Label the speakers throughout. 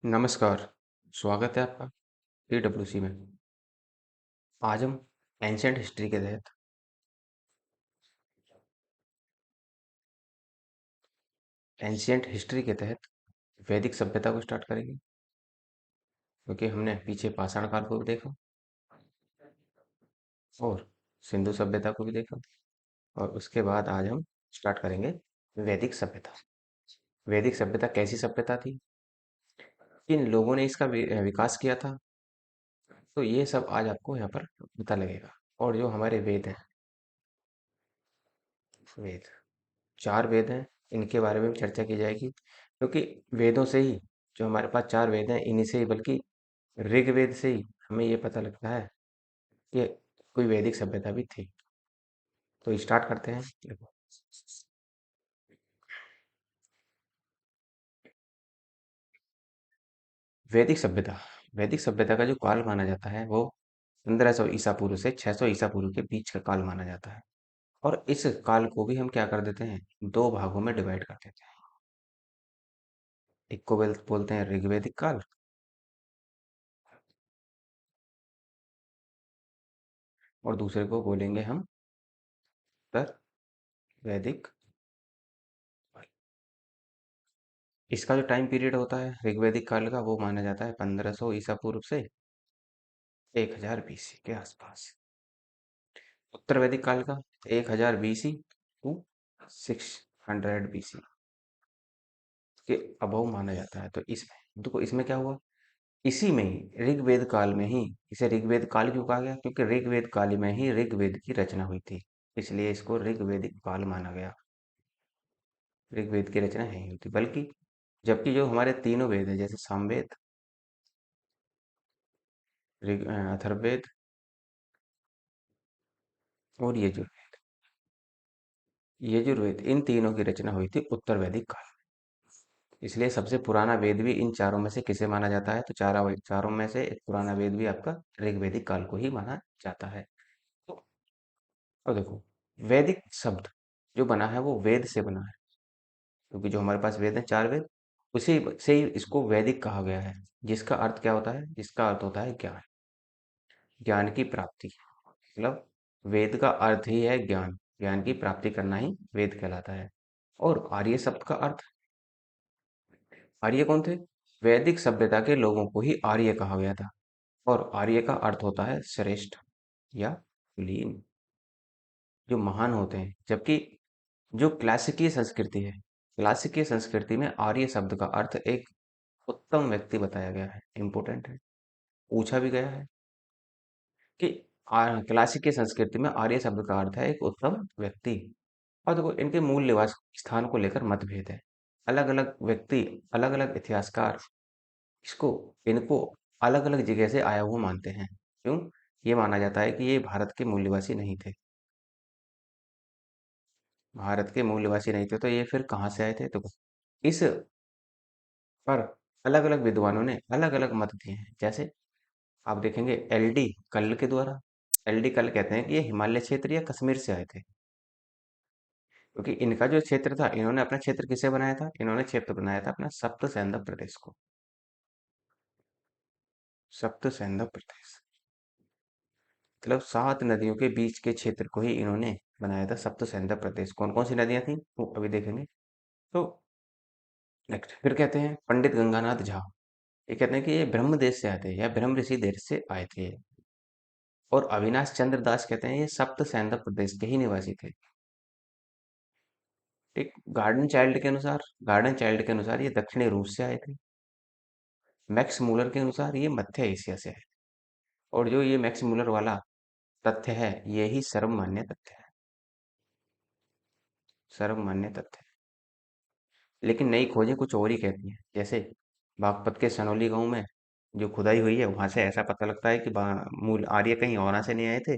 Speaker 1: नमस्कार, स्वागत है आपका पीडब्ल्यूसी में। आज हम एंशिएंट हिस्ट्री के तहत एंशिएंट हिस्ट्री के तहत वैदिक सभ्यता को स्टार्ट करेंगे, क्योंकि हमने पीछे पाषाण काल को भी देखा और सिंधु सभ्यता को भी देखा। और उसके बाद आज हम स्टार्ट करेंगे वैदिक सभ्यता। वैदिक सभ्यता कैसी सभ्यता थी, किन लोगों ने इसका विकास किया था, तो ये सब आज आपको यहाँ पर पता लगेगा। और जो हमारे वेद हैं, वेद 4 वेद हैं, इनके बारे में भी चर्चा की जाएगी, क्योंकि वेदों से ही, जो हमारे पास 4 वेद हैं, इन्हीं से ही, बल्कि ऋग्वेद से ही हमें ये पता लगता है कि कोई वैदिक सभ्यता भी थी। तो स्टार्ट करते हैं। देखो, वैदिक सभ्यता, वैदिक सभ्यता का जो काल माना जाता है वो 1500 ईसा पूर्व से 600 ईसा पूर्व के बीच का काल माना जाता है। और इस काल को भी हम क्या कर देते हैं, दो भागों में डिवाइड कर देते हैं। एक को बोलते हैं ऋग्वैदिक काल, और दूसरे को बोलेंगे हम उत्तर वैदिक काल। इसका जो टाइम पीरियड होता है ऋग्वैदिक काल का, वो माना जाता है 1500 ईसा पूर्व से 1000 बीसी के आसपास। उत्तर वैदिक काल का 1000 बीसी टू 600 बीसी के अबव माना जाता है। तो इसमें देखो, इसमें क्या हुआ, इसी में ही ऋग्वेद काल में ही, इसे ऋग्वेद काल क्यों कहा गया, क्योंकि ऋग्वेद काल में ही ऋग्वेद की रचना हुई थी, इसलिए इसको ऋग्वेदिक काल माना गया। ऋग्वेद की रचना नहीं हुई थी, बल्कि जबकि जो हमारे तीनों वेद हैं, जैसे सामवेद, अथर्ववेद और यजुर्वेद, इन तीनों की रचना हुई थी उत्तर वैदिक काल। इसलिए सबसे पुराना वेद भी इन चारों में से किसे माना जाता है, तो चारों में से एक पुराना वेद भी आपका ऋग्वैदिक काल को ही माना जाता है। तो और देखो, वैदिक शब्द जो बना है वो वेद से बना है, क्योंकि जो हमारे पास वेद है, 4 वेद, उसी से ही इसको वैदिक कहा गया है। जिसका अर्थ क्या होता है, जिसका अर्थ होता है ज्ञान, ज्ञान की प्राप्ति। मतलब वेद का अर्थ ही है ज्ञान, ज्ञान की प्राप्ति करना ही वेद कहलाता है। और आर्य शब्द का अर्थ, आर्य कौन थे, वैदिक सभ्यता के लोगों को ही आर्य कहा गया था। और आर्य का अर्थ होता है श्रेष्ठ या कुलीन, जो महान होते हैं। जबकि जो क्लासिकीय संस्कृति है, क्लासिकीय संस्कृति में आर्य शब्द का अर्थ एक उत्तम व्यक्ति बताया गया है। इंपॉर्टेंट है, पूछा भी गया है कि क्लासिकीय संस्कृति में आर्य शब्द का अर्थ है एक उत्तम व्यक्ति। और देखो, इनके मूल निवास स्थान को लेकर मतभेद है। अलग अलग व्यक्ति, अलग अलग इतिहासकार इसको, इनको अलग अलग जगह से आया हुआ मानते हैं। क्यों, ये माना जाता है कि ये भारत के मूल निवासी नहीं थे। भारत के मूल निवासी नहीं थे, तो ये फिर कहाँ से आए थे, तो इस पर अलग अलग विद्वानों ने अलग अलग मत दिए हैं। जैसे आप देखेंगे एलडी कल्ल के द्वारा, एलडी कल्ल कहते हैं कि ये हिमालय क्षेत्र या कश्मीर से आए थे। क्योंकि इनका जो क्षेत्र था, इन्होंने अपना क्षेत्र किसे बनाया था, इन्होंने क्षेत्र बनाया था अपना सप्त सैंधव प्रदेश को। सप्त सैंधव प्रदेश मतलब 7 नदियों के बीच के क्षेत्र को ही इन्होंने बनाया था सप्त सैंधव प्रदेश। कौन कौन सी नदियां थी वो अभी देखेंगे। तो नेक्स्ट फिर कहते हैं पंडित गंगानाथ झा, ये कहते हैं कि ये ब्रह्म देश से आए थे या ब्रह्म ऋषि देश से आए थे। और अविनाश चंद्र दास कहते हैं ये सप्त सैंधव प्रदेश के ही निवासी थे। ठीक, गार्डन चाइल्ड के अनुसार ये दक्षिणी रूस से आए थे। मैक्स मूलर के अनुसार ये मध्य एशिया से आए। और जो ये मैक्स मूलर वाला तथ्य है, ये ही सर्वमान्य तथ्य है, सर्वमान्य तथ्य है। लेकिन नई खोजें कुछ और ही कहती हैं। जैसे बागपत के सनोली गांव में जो खुदाई हुई है, वहां से ऐसा पता लगता है कि मूल आर्य कहीं और से नहीं आए थे,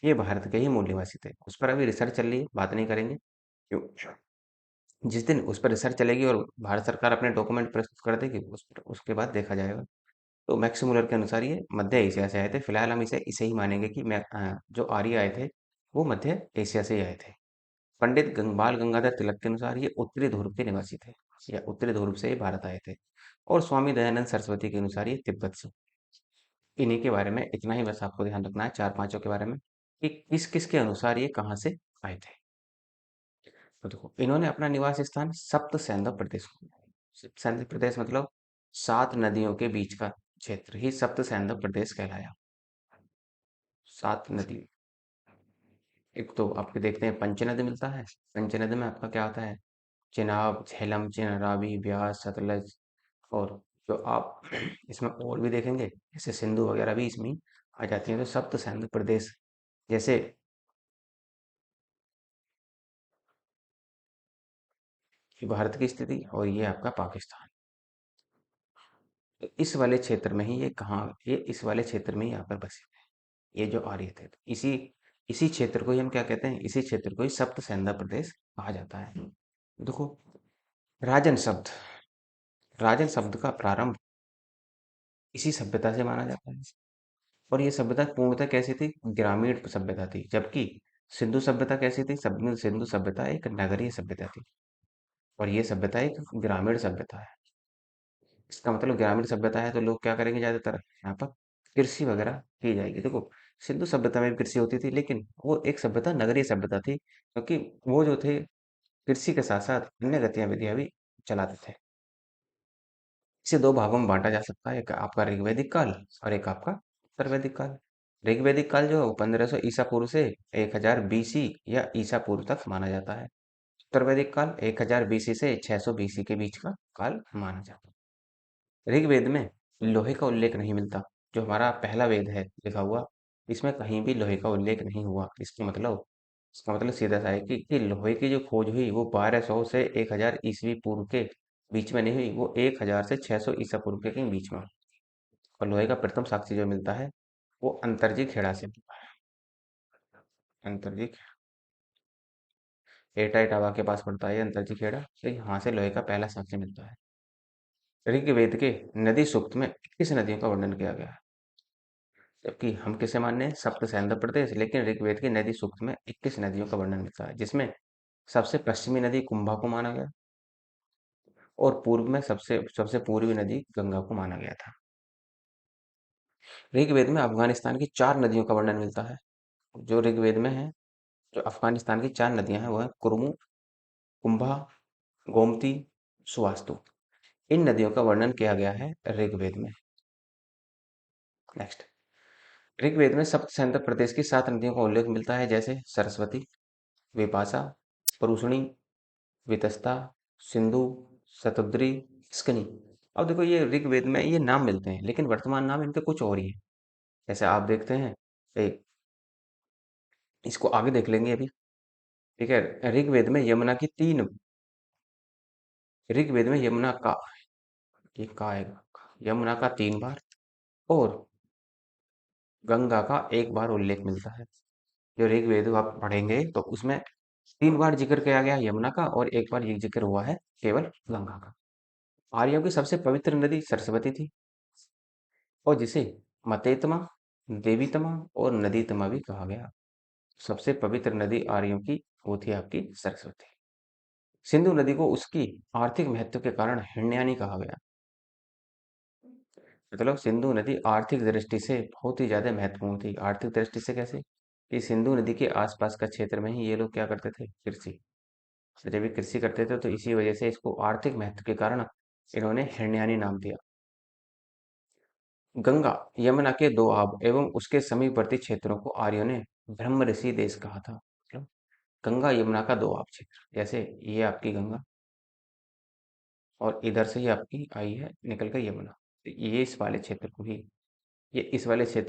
Speaker 1: ये भारत के ही मूल निवासी थे। उस पर अभी रिसर्च चल रही है, बात नहीं करेंगे क्यों। जिस दिन उस पर रिसर्च चलेगी और भारत सरकार अपने डॉक्यूमेंट प्रस्तुत कर देगी, उसके बाद देखा जाएगा। तो मैक्स मुलर के अनुसार ये मध्य एशिया से आए थे। फिलहाल हम इसे इसे ही मानेंगे कि जो आर्य आए थे वो मध्य एशिया से ही आए थे। पंडित बाल गंगाधर तिलक के अनुसार ये उत्तरी ध्रुव के निवासी थे, या उत्तरी ध्रुव से ही भारत आए थे। और स्वामी दयानंद सरस्वती के अनुसार ये तिब्बत से। इन्हीं के बारे में इतना ही बस आपको ध्यान रखना है, चार पांचों के बारे में, कि किस किस के अनुसार ये कहाँ से आए थे। तो देखो, इन्होंने अपना निवास स्थान सप्त सैंधव प्रदेश को, सप्त सैंधव प्रदेश मतलब 7 नदियों के बीच का क्षेत्र ही सप्त सैंधव प्रदेश कहलाया। 7 नदी, एक तो आपके देखते हैं पंचनद मिलता है। पंचनद में आपका क्या आता है? चिनाब, झेलम, चिनारावी, ब्यास, सतलज, और जो आप इसमें और भी देखेंगे जैसे सिंधु वगैरह भी इसमें ही आ जाती हैं। तो सप्त सैंधव प्रदेश, जैसे ये भारत की स्थिति और ये आपका पाकिस्तान, तो इस वाले क्षेत्र में ही ये कहाँ, ये इस वाले क्षेत्र में ही आकर बसे थे, ये जो आर्य थे। तो इसी इसी क्षेत्र को ही हम क्या कहते हैं? इसी क्षेत्र को ही सप्त सैंधव प्रदेश कहा जाता है। देखो, राजन शब्द, राजन शब्द का प्रारंभ इसी सभ्यता से माना जाता है। और ये सभ्यता पूर्णतः कैसी थी? ग्रामीण सभ्यता थी। जबकि सिंधु सभ्यता कैसी थी? सिंधु सभ्यता एक नगरीय सभ्यता थी, और ये सभ्यता एक ग्रामीण सभ्यता है। इसका मतलब ग्रामीण सभ्यता है तो लोग क्या करेंगे? ज्यादातर यहाँ पर कृषि वगैरह की जाएगी। देखो, सिंधु सभ्यता में भी कृषि होती थी, लेकिन वो एक सभ्यता नगरीय सभ्यता थी, क्योंकि वो जो थे कृषि के साथ साथ अन्य गतिविधियां भी चलाते थे। इसे दो भागों में बांटा जा सकता है, एक आपका ऋग्वैदिक काल और एक आपका उत्तरवैदिक काल। ऋग्वैदिक काल जो है वो 1500 ईसा पूर्व से 1000 बीसी या ईसा पूर्व तक माना जाता है। उत्तरवैदिक काल 1000 बीसी से 600 बीसी के बीच का काल माना जाता है। ऋग्वेद में लोहे का उल्लेख नहीं मिलता। जो हमारा पहला वेद है लिखा हुआ, इसमें कहीं भी लोहे का उल्लेख नहीं हुआ। इसका मतलब सीधा सा है कि लोहे की जो खोज हुई वो 1200 से 1000 ईस्वी पूर्व के बीच में नहीं हुई, वो 1000 से 600 ईसा पूर्व के कहीं बीच में हुई। और लोहे का प्रथम साक्ष्य जो मिलता है वो अंतरजी खेड़ा से मिलता है। अंतरजी, एटा इटावा के पास पड़ता है अंतरजी खेड़ा, तो यहाँ से लोहे का पहला साक्ष्य मिलता है। ऋग्वेद के नदी सूक्त में 21 नदियों का वर्णन किया गया है। जबकि हम किसे मानने हैं? सप्त सैंधव प्रदेश, लेकिन ऋग्वेद की नदी सूक्त में 21 नदियों का वर्णन मिलता है, जिसमें सबसे पश्चिमी नदी कुंभा को माना गया, और पूर्व में सबसे सबसे पूर्वी नदी गंगा को माना गया था। ऋग्वेद में अफगानिस्तान की 4 नदियों का वर्णन मिलता है। जो ऋग्वेद में है, जो अफगानिस्तान की 4 नदियां हैं वो है कुरमु, कुंभा, गोमती, सुवास्तु। इन नदियों का वर्णन किया गया है ऋग्वेद में। नेक्स्ट, ऋग्वेद में सप्त सैंधव प्रदेश की 7 नदियों का उल्लेख मिलता है, जैसे सरस्वती, विपाशा, परुष्णी, वितस्ता, सिंधु, शतद्री, स्कनी। अब देखो, ये ऋग्वेद में ये नाम मिलते हैं, लेकिन वर्तमान नाम इनके कुछ और ही है। जैसे आप देखते हैं, एक इसको आगे देख लेंगे अभी। ठीक है, ऋग्वेद में यमुना का, ये का आएगा, यमुना का 3 बार और गंगा का 1 बार उल्लेख मिलता है। जो ऋग्वेद आप पढ़ेंगे तो उसमें 3 बार जिक्र किया गया यमुना का, और 1 बार ये जिक्र हुआ है केवल गंगा का। आर्यों की सबसे पवित्र नदी सरस्वती थी, और जिसे मतेतमा, देवीतमा और नदीतमा भी कहा गया। सबसे पवित्र नदी आर्यों की वो थी आपकी सरस्वती। सिंधु नदी को उसकी आर्थिक महत्व के कारण हिरण्यानी कहा गया। मतलब सिंधु नदी आर्थिक दृष्टि से बहुत ही ज्यादा महत्वपूर्ण थी। आर्थिक दृष्टि से कैसे? कि सिंधु नदी के आसपास का क्षेत्र में ही ये लोग क्या करते थे? कृषि। तो जब ये कृषि करते थे तो इसी वजह से इसको आर्थिक महत्व के कारण इन्होंने हिरण्यानी नाम दिया। गंगा यमुना के दोआब एवं उसके समीपवर्ती क्षेत्रों को आर्यों ने ब्रह्म ऋषि देश कहा था। मतलब गंगा यमुना का दोआब क्षेत्र, जैसे ये आपकी गंगा और इधर से ही आपकी आई है निकल कर यमुना, तो ये इस वाले क्षेत्र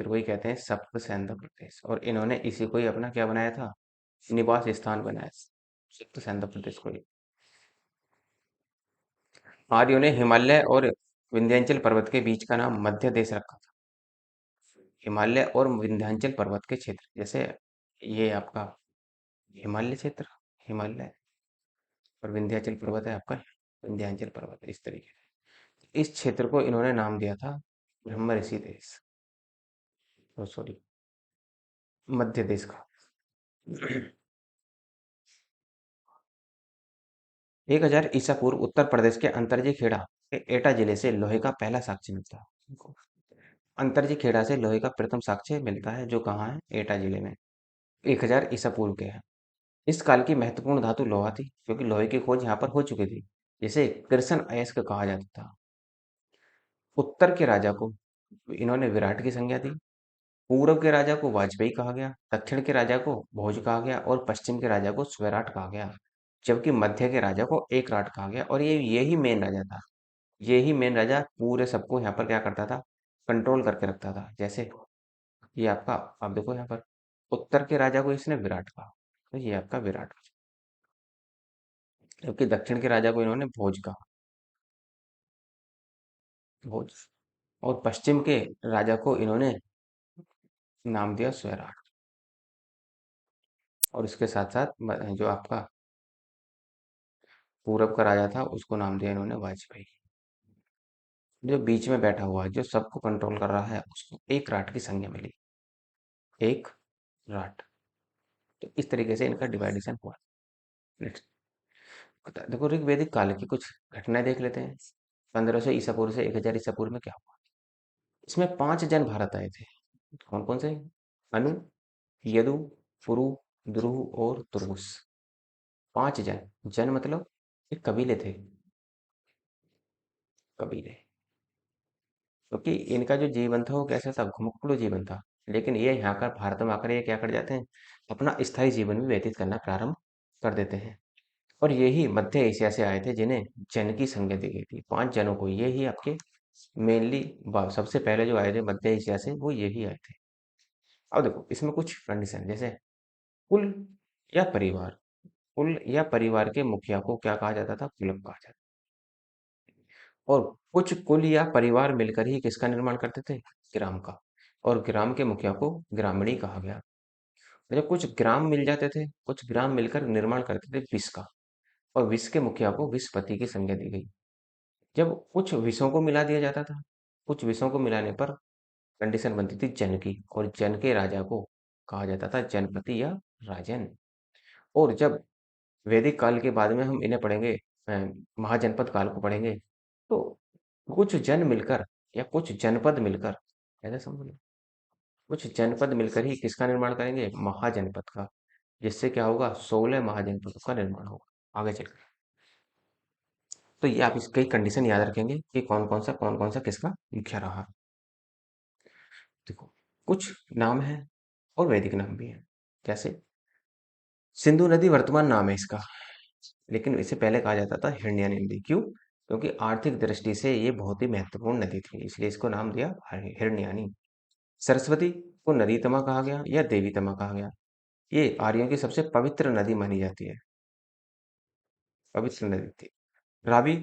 Speaker 1: को ही कहते हैं सप्त सैंधव प्रदेश, और इन्होंने इसी को ही अपना क्या बनाया था? निवास स्थान बनाया, सप्त सैंधव प्रदेश को ही। आर्यों ने हिमालय और विंध्याचल पर्वत के बीच का नाम मध्य देश रखा था। हिमालय और विंध्याचल पर्वत के क्षेत्र, जैसे ये आपका हिमालय क्षेत्र, हिमालय, और विंध्याचल पर्वत है आपका विंध्याचल पर्वत, इस तरीके से इस क्षेत्र को इन्होंने नाम दिया था ब्रह्म ऋषि देश, सॉरी, मध्य देश का। 1000 ईसा पूर्व उत्तर प्रदेश के अंतरजी खेड़ा एटा जिले से लोहे का पहला साक्ष्य मिलता है। अंतरजी खेड़ा से लोहे का प्रथम साक्ष्य मिलता है, जो कहाँ है? एटा जिले में। 1000 ईसा पूर्व के है। इस काल की महत्वपूर्ण धातु लोहा थी, क्योंकि लोहे की खोज यहाँ पर हो चुकी थी, जिसे कृष्ण अयस्क कहा जाता था। उत्तर के राजा को इन्होंने विराट की संज्ञा दी। पूर्व के राजा को वाजपेयी कहा गया, दक्षिण के राजा को भोज कहा गया और पश्चिम के राजा को स्वैराट कहा गया। जबकि मध्य के राजा को एकराट कहा गया, और यही मेन राजा था। यही मेन राजा पूरे सबको यहाँ पर क्या करता था? कंट्रोल करके रखता था। जैसे ये आपका, आप देखो यहाँ पर, उत्तर के राजा को इसने विराट कहा, तो ये आपका विराट। जबकि दक्षिण के राजा को इन्होंने भोज कहा, भोज। और पश्चिम के राजा को इन्होंने नाम दिया स्वैराट। और इसके साथ साथ जो आपका पूरब का राजा था, उसको नाम दिया इन्होंने वाजपेयी। जो बीच में बैठा हुआ है, जो सबको कंट्रोल कर रहा है, उसको एक राट की संज्ञा मिली। एक राट। तो इस तरीके से इनका डिवाइडेशन हुआ। नेक्स्ट, देखो ऋग्वेदिक काल की कुछ घटनाएं देख लेते हैं। 1500 ईसा पूर्व से 1000 ईसा पूर्व में क्या हुआ। इसमें 5 जन भारत आए थे। कौन कौन से? अनु, यदु, पुरु, द्रुह और तुर्मुस। 5 जन। जन मतलब ये कबीले थे, कबीले। क्योंकि इनका जो जीवन था वो कैसा था? घुमक्कड़ू जीवन था। लेकिन ये यहाँ कर भारत में आकर ये क्या कर जाते हैं? अपना स्थायी जीवन भी व्यतीत करना प्रारंभ कर देते हैं। और यही मध्य एशिया से आए थे, जिन्हें जन की संज्ञा दी गई थी। 5 जनों को, ये ही आपके मेनली सबसे पहले जो आए थे मध्य एशिया से, वो यही आए थे। अब देखो इसमें कुछ कंडीशन, जैसे कुल या परिवार। कुल या परिवार के मुखिया को क्या कहा जाता था? कुलप कहा जाता। और कुछ कुल या परिवार मिलकर ही किसका निर्माण करते थे? ग्राम का। और ग्राम के मुखिया को ग्रामणी कहा गया। जब कुछ ग्राम मिल जाते थे, कुछ ग्राम मिलकर निर्माण करते थे विष का, और विष के मुखिया को विषपति की संज्ञा दी गई। जब कुछ विषों को मिला दिया जाता था, कुछ विषों को मिलाने पर कंडीशन बनती थी जन की, और जन के राजा को कहा जाता था जनपति या राजन। और जब वैदिक काल के बाद में हम इन्हें पढ़ेंगे, महाजनपद काल को पढ़ेंगे, तो कुछ जन मिलकर या कुछ जनपद मिलकर, ऐसा समझ लो, कुछ जनपद मिलकर ही किसका निर्माण करेंगे? महाजनपद का। जिससे क्या होगा? 16 महाजनपदों का निर्माण होगा आगे चलकर। तो ये आप इसकी कंडीशन याद रखेंगे कि कौन कौन सा किसका मुखिया रहा। देखो कुछ नाम है और वैदिक नाम भी है। जैसे सिंधु नदी वर्तमान नाम है इसका, लेकिन इसे पहले कहा जाता था हिरण्यनी नदी। क्यों? क्योंकि आर्थिक दृष्टि से ये बहुत ही महत्वपूर्ण नदी थी, इसलिए इसको नाम दिया हिरण्यानी। सरस्वती को नदीतमा कहा गया या देवीतमा कहा गया। ये आर्यों की सबसे पवित्र नदी मानी जाती है, पवित्र नदी थी। रावी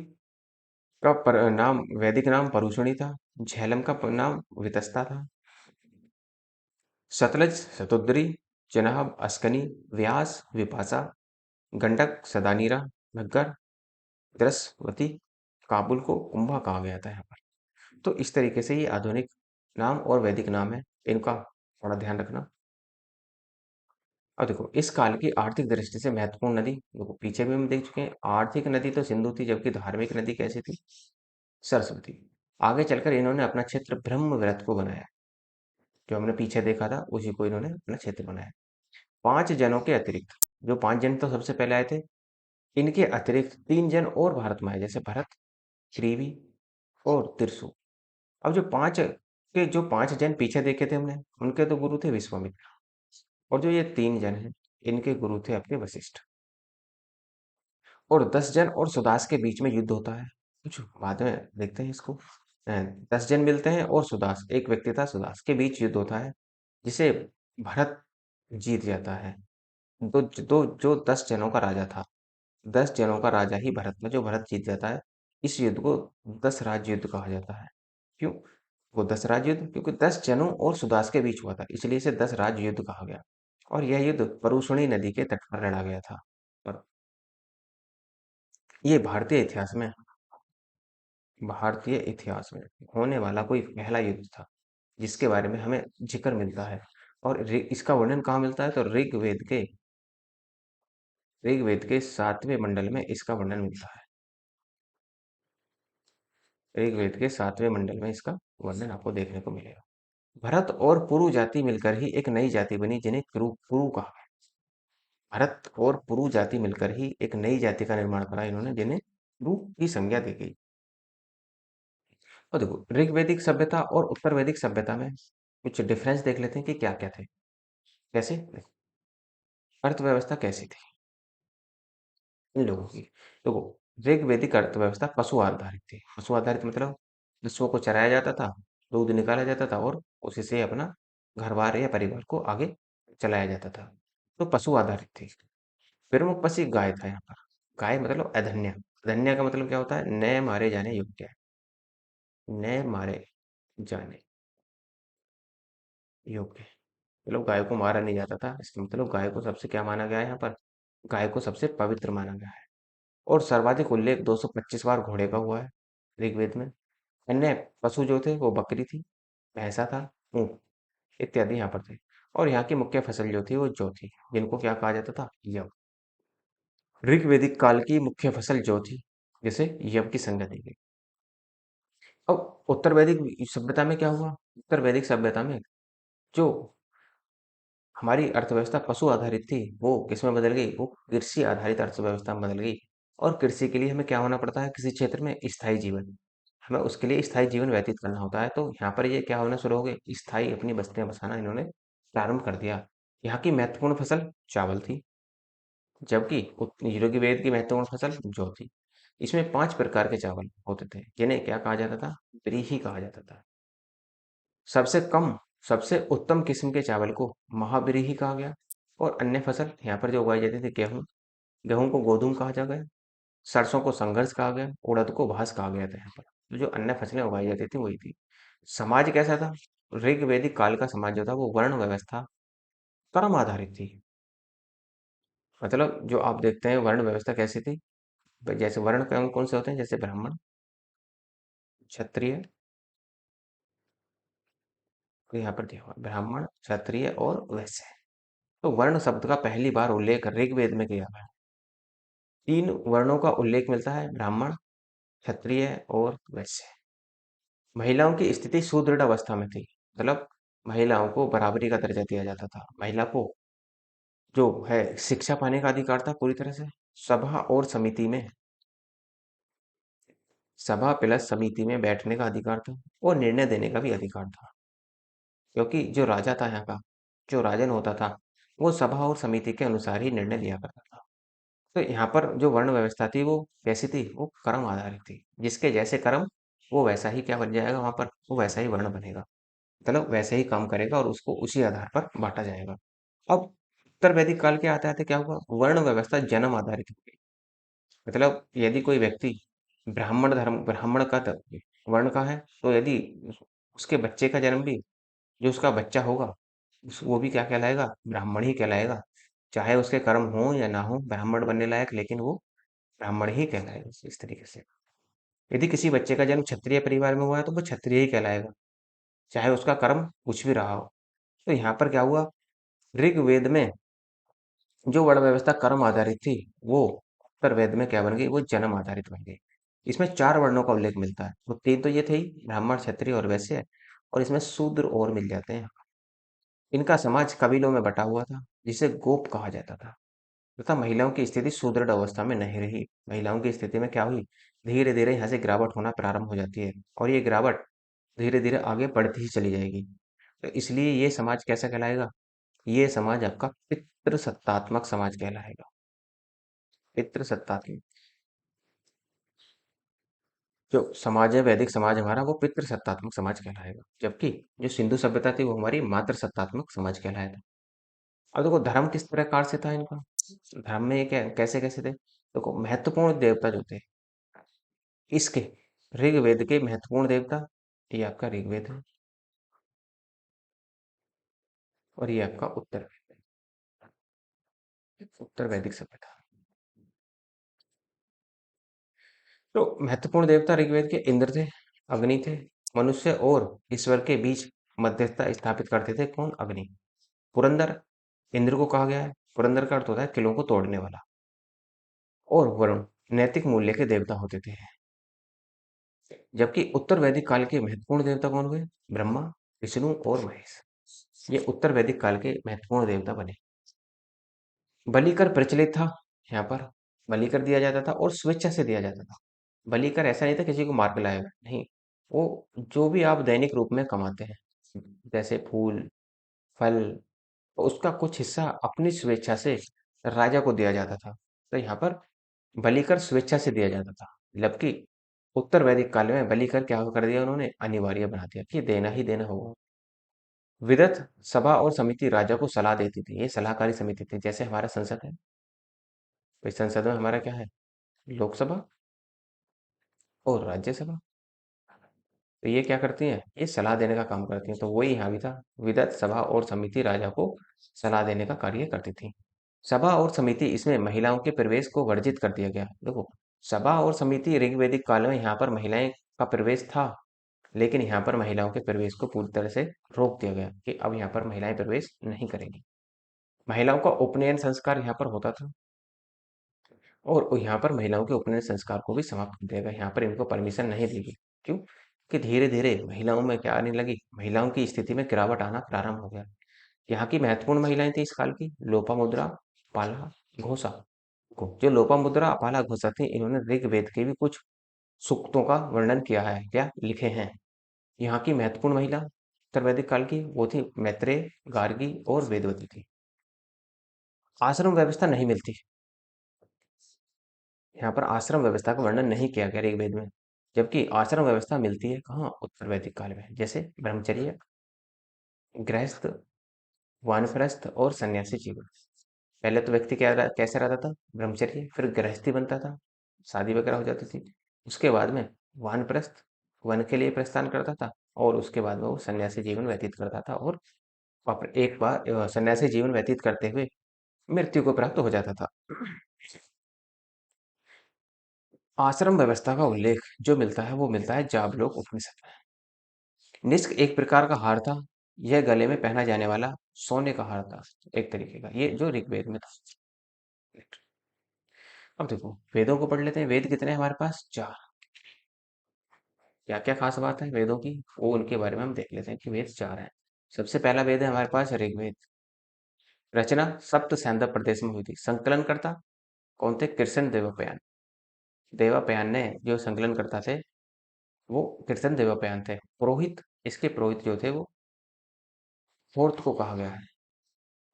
Speaker 1: का नाम, वैदिक नाम परुषणी था। झेलम का नाम वितस्ता था। सतलज शतुद्री, चिनाब अस्कनी, व्यास विपाशा, गंडक सदानीरा, घग्गर दृश्यवती, काबुल को कुंभा कहा गया था यहाँ पर। तो इस तरीके से ये आधुनिक नाम और वैदिक नाम है, इनका थोड़ा ध्यान रखना। और देखो इस काल की आर्थिक दृष्टि से महत्वपूर्ण नदी, देखो पीछे भी हम देख चुके हैं, आर्थिक नदी तो सिंधु थी, जबकि धार्मिक नदी कैसी थी? सरस्वती। आगे चलकर इन्होंने अपना क्षेत्र ब्रह्मव्रत को बनाया। जो हमने पीछे देखा था, उसी को इन्होंने अपना क्षेत्र बनाया। 5 जनों के अतिरिक्त, जो 5 जन तो सबसे पहले आए थे, इनके अतिरिक्त 3 जन और भारत में आए, जैसे भरत, क्रीवी और तिरसु। अब जो 5 जन पीछे देखे थे हमने, उनके तो गुरु थे विश्वामित्र। और जो ये 3 जन हैं, इनके गुरु थे अपने वशिष्ठ। और 10 जन और सुदास के बीच में युद्ध होता है। कुछ बाद में देखते हैं इसको। 10 जन मिलते हैं और सुदास, एक व्यक्ति था सुदास, के बीच युद्ध होता है, जिसे भरत जीत जाता है। दो दो जो 10 जनों का राजा था, 10 जनों का राजा ही भरत में, जो भरत जीत जाता है। इस युद्ध को 10 राज युद्ध कहा जाता है। क्यों वो 10 राज युद्ध? क्योंकि 10 जनों और सुदास के बीच हुआ था, इसलिए इसे 10 राज युद्ध कहा गया। और यह युद्ध परुषणी नदी के तट पर लड़ा गया था। और ये भारतीय इतिहास में होने वाला कोई पहला युद्ध था, जिसके बारे में हमें जिक्र मिलता है। और इसका वर्णन कहाँ मिलता है? तो ऋग्वेद के 7वें मंडल में इसका वर्णन मिलता है। ऋग्वेद के 7वें मंडल में इसका वर्णन आपको देखने को मिलेगा। भरत और पुरु जाति मिलकर ही एक नई जाति बनी जिन्हें कुरु कुरु कहा गया। भरत और पुरु जाति मिलकर ही एक नई जाति का निर्माण करा इन्होंने, जिन्हें कुरु की संज्ञा दी गई। और देखो, ऋग्वैदिक सभ्यता और उत्तर वैदिक सभ्यता में कुछ डिफरेंस देख लेते हैं कि क्या क्या थे। कैसे? अर्थव्यवस्था कैसी थी इन लोगों की? देखो, ऋग्वैदिक अर्थव्यवस्था पशु आधारित थी। पशु आधारित मतलब पशुओं को चराया जाता था, दूध निकाला जाता था और उसी से अपना घर बार या परिवार को आगे चलाया जाता था। तो पशु आधारित थी। प्रमुख पशु गाय था यहाँ पर। गाय मतलब अधन्य। अधन्य का मतलब क्या होता है? न मारे जाने योग्य। न मारे जाने योग्य मतलब गाय को मारा नहीं जाता था। इसका मतलब गाय को सबसे क्या माना गया है यहाँ पर? गाय को सबसे पवित्र माना गया है। और सर्वाधिक उल्लेख 225 बार घोड़े का हुआ है ऋग्वेद में। अन्य पशु जो थे वो बकरी थी, भैंसा था, ऊंट इत्यादि यहाँ पर थे। और यहाँ की मुख्य फसल जो थी वो जौ थी, जिनको क्या कहा जाता था? यव। ऋग्वैदिक काल की मुख्य फसल जौ थी, जिसे यव की संज्ञा दी गई। अब उत्तर वैदिक सभ्यता में क्या हुआ? उत्तर वैदिक सभ्यता में जो हमारी अर्थव्यवस्था पशु आधारित थी, वो किसमें बदल गई? वो कृषि आधारित अर्थव्यवस्था में बदल गई। और कृषि के लिए हमें क्या होना पड़ता है? किसी क्षेत्र में स्थायी जीवन, हमें उसके लिए स्थायी जीवन व्यतीत करना होता है। तो यहाँ पर ये क्या होना शुरू हो गए? स्थायी अपनी बस्तियां बसाना इन्होंने प्रारंभ कर दिया। यहाँ की महत्वपूर्ण फसल चावल थी, जबकि ऋग्वेद की महत्वपूर्ण फसल जौ थी। इसमें 5 प्रकार के चावल होते थे, जिन्हें क्या कहा जाता था? व्रीहि कहा जाता था। सबसे कम सबसे उत्तम किस्म के चावल को महाव्रीहि कहा गया। और अन्य फसल यहाँ पर जो उगाई जाती थी, गेहूं, गेहूं को गोधूम कहा जा गया, सरसों को संघर्ष कहा गया, उड़द को भास कहा गया था। यहाँ पर तो जो अन्य फसलें उगाई जाती थी वही थी। समाज कैसा था? ऋग्वैदिक काल का समाज जो था वो वर्ण व्यवस्था कर्म आधारित थी। मतलब जो आप देखते हैं वर्ण व्यवस्था कैसी थी? जैसे वर्ण कौन कौन से होते हैं? जैसे ब्राह्मण, क्षत्रिय, तो यहाँ पर दिया हुआ ब्राह्मण, क्षत्रिय और वैश्य। तो वर्ण शब्द का पहली बार उल्लेख ऋग्वेद में किया गया। 3 वर्णों का उल्लेख मिलता है, ब्राह्मण, क्षत्रिय और वैश्य। महिलाओं की स्थिति सुदृढ़ अवस्था में थी। मतलब महिलाओं को बराबरी का दर्जा दिया जाता था। महिला को जो है शिक्षा पाने का अधिकार था पूरी तरह से। सभा और समिति में, सभा प्लस समिति में बैठने का अधिकार था और निर्णय देने का भी अधिकार था। क्योंकि जो राजा था यहाँ का, जो राजन होता था, वो सभा और समिति के अनुसार ही निर्णय लिया करता था। तो यहाँ पर जो वर्ण व्यवस्था थी वो कैसी थी? वो कर्म आधारित थी। जिसके जैसे कर्म, वो वैसा ही क्या बन जाएगा वहां पर? वो वैसा ही वर्ण बनेगा। मतलब वैसे ही काम करेगा और उसको उसी आधार पर बांटा जाएगा। अब उत्तर वैदिक काल के आते आते क्या हुआ? वर्ण व्यवस्था जन्म आधारित हो गई। मतलब यदि कोई व्यक्ति ब्राह्मण धर्म, ब्राह्मण का वर्ण का है, तो यदि उसके बच्चे का जन्म भी, जो उसका बच्चा होगा, वो भी क्या कहलाएगा? ब्राह्मण ही कहलाएगा। चाहे उसके कर्म हो या ना हो ब्राह्मण बनने लायक, लेकिन वो ब्राह्मण ही कहलाएगा इस तरीके से। यदि किसी बच्चे का जन्म क्षत्रिय परिवार में हुआ है तो वो क्षत्रिय ही कहलाएगा, चाहे उसका कर्म कुछ भी रहा हो। तो यहाँ पर क्या हुआ? ऋग्वेद में जो वर्ण व्यवस्था कर्म आधारित थी, वो उत्तर वेद में क्या बन गई? वो जन्म आधारित बन गई। इसमें 4 वर्णों का उल्लेख मिलता है। वो 3 तो ये थे ही, ब्राह्मण, क्षत्रिय और वैश्य। और इसमें शूद्र और मिल जाते हैं। इनका समाज कबीलों में बटा हुआ था, जिसे गोप कहा जाता था। तथा महिलाओं की स्थिति सुदृढ़ अवस्था में नहीं रही। महिलाओं की स्थिति में क्या हुई? धीरे धीरे यहाँ से गिरावट होना प्रारंभ हो जाती है, और ये गिरावट धीरे धीरे आगे बढ़ती ही चली जाएगी। तो इसलिए ये समाज कैसा कहलाएगा? ये समाज आपका पितृसत्तात्मक समाज कहलाएगा। पितृसत्तात्मक जो समाज है, वैदिक समाज हमारा, वो पितृसत्तात्मक समाज कहलाएगा। जबकि जो सिंधु सभ्यता थी वो हमारी मातृसत्तात्मक समाज कहलाया था। अब देखो धर्म किस प्रकार से था इनका। धर्म में ये क्या कैसे कैसे थे? देखो, महत्वपूर्ण देवता जो थे इसके, ऋग्वेद के महत्वपूर्ण देवता, ये आपका ऋग्वेद है और ये आपका उत्तर वेद है। उत्तर वैदिक सभ्यता। तो महत्वपूर्ण देवता ऋग्वेद के इंद्र थे, अग्नि थे। मनुष्य और ईश्वर के बीच मध्यस्थता स्थापित करते थे कौन? अग्नि। पुरंदर इंद्र को कहा गया है। पुरंदर का अर्थ होता है किलों को तोड़ने वाला। और वरुण नैतिक मूल्य के देवता होते थे। जबकि उत्तर वैदिक काल के महत्वपूर्ण देवता कौन हुए? ब्रह्मा, विष्णु और महेश। ये उत्तर वैदिक काल के महत्वपूर्ण देवता बने। बलिकर प्रचलित था यहाँ पर। बलिकर दिया जाता था और स्वेच्छा से दिया जाता था। बलिकर ऐसा नहीं था किसी को मार के लाएगा, नहीं। वो जो भी आप दैनिक रूप में कमाते हैं, जैसे फूल, फल, उसका कुछ हिस्सा अपनी स्वेच्छा से राजा को दिया जाता था। तो यहाँ पर बलिकर स्वेच्छा से दिया जाता था। जबकि उत्तर वैदिक काल में बलिकर क्या कर दिया उन्होंने? अनिवार्य बना दिया कि देना ही देना होगा। विदत सभा और समिति राजा को सलाह देती थी। ये सलाहकारी समिति थी। जैसे हमारा संसद है, तो इस संसद में हमारा क्या है? लोकसभा और राज्यसभा। तो ये क्या करती हैं? ये सलाह देने का काम करती हैं। तो वही यहाँ भी था। विदत सभा और समिति राजा को सलाह देने का कार्य करती थी। सभा और समिति, इसमें महिलाओं के प्रवेश को वर्जित कर दिया गया। देखो, सभा और समिति ऋग्वैदिक काल में यहाँ पर महिलाएं का प्रवेश था, लेकिन यहाँ पर महिलाओं के प्रवेश को पूरी तरह से रोक दिया गया कि अब यहाँ पर महिलाएं प्रवेश नहीं करेंगी। महिलाओं का उपनयन संस्कार यहाँ पर होता था, और यहाँ पर महिलाओं के उपनयन संस्कार को भी समाप्त कर दिया गया। यहाँ पर इनको परमिशन नहीं दी गई। क्यों? कि धीरे धीरे महिलाओं में क्या आने लगी? महिलाओं की स्थिति में गिरावट आना प्रारंभ हो गया। यहाँ की महत्वपूर्ण महिलाएं थी इस काल की, लोपामुद्रा, पाला, घोषा। जो लोपामुद्रा, पाला, घोषा थी, इन्होंने ऋग्वेद के भी कुछ सूक्तों का वर्णन किया है, क्या लिखे हैं। यहाँ की महत्वपूर्ण महिला उत्तर वैदिक काल की वो थी मैत्रेय, गार्गी और वेदवती थी। आश्रम व्यवस्था नहीं मिलती। यहाँ पर आश्रम व्यवस्था का वर्णन नहीं किया गया ऋग्वेद में। जबकि आश्रम व्यवस्था मिलती है कहाँ? उत्तर वैदिक काल में। जैसे ब्रह्मचर्य, गृहस्थ, वानप्रस्थ और सन्यासी जीवन। पहले तो व्यक्ति कैसे रहता था? ब्रह्मचर्य, फिर गृहस्थी बनता था, शादी वगैरह हो जाती थी। उसके बाद में वानप्रस्थ, वन के लिए प्रस्थान करता था, और उसके बाद में वो सन्यासी जीवन व्यतीत करता था, और एक बार सन्यासी जीवन व्यतीत करते हुए मृत्यु को प्राप्त हो जाता था। आश्रम व्यवस्था का उल्लेख जो मिलता है वो मिलता है जाबलोक उपनिषद में। निष्क एक प्रकार का हार था। यह गले में पहना जाने वाला सोने का हार था, एक तरीके का, ये जो ऋग्वेद में था। अब देखो, वेदों को पढ़ लेते हैं। वेद कितने हैं हमारे पास? 4। क्या क्या खास बात है वेदों की, वो उनके बारे में हम देख लेते हैं कि वेद 4 हैं। सबसे पहला वेद है हमारे पास ऋग्वेद। रचना सप्त सैंधव प्रदेश में हुई थी। संकलन करता कौन थे? कृष्ण देवपयान। देवपयान ने जो संकलन करता थे, वो कृष्ण देवपयान थे। पुरोहित, इसके पुरोहित जो थे वो फोर्थ को कहा गया है।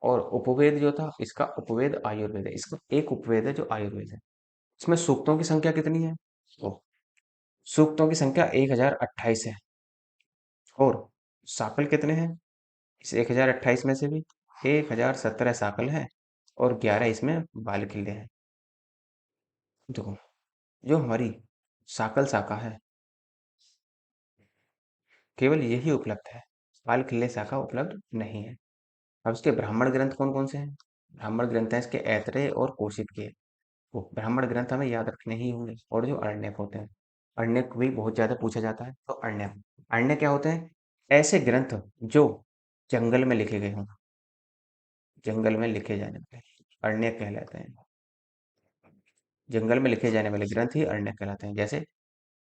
Speaker 1: और उपवेद जो था, इसका उपवेद आयुर्वेद है। इसका एक उपवेद है जो आयुर्वेद है। इसमें सूक्तों की संख्या कितनी है? तो सूक्तों की संख्या 1028 है। और साकल कितने हैं इस 1028 में से भी? 1017 साकल है, और 11 इसमें बाल किल्ले हैं। देखो, जो हमारी साकल शाखा है, केवल यही उपलब्ध है, बाल किल्ले शाखा उपलब्ध नहीं है। अब इसके ब्राह्मण ग्रंथ कौन कौन से हैं? ब्राह्मण ग्रंथ हैं इसके ऐतरेय और कौशिक के। वो ब्राह्मण ग्रंथ हमें याद रखने ही होंगे। और जो अरण्यक होते हैं, अरण्यक भी बहुत ज्यादा पूछा जाता है। तो अरण्यक, अरण्यक क्या होते हैं? ऐसे ग्रंथ जो जंगल में लिखे गए हों, जंगल में लिखे जाने वाले अरण्यक कहलाते हैं। जंगल में लिखे जाने वाले ग्रंथ ही अरण्यक कहलाते हैं। जैसे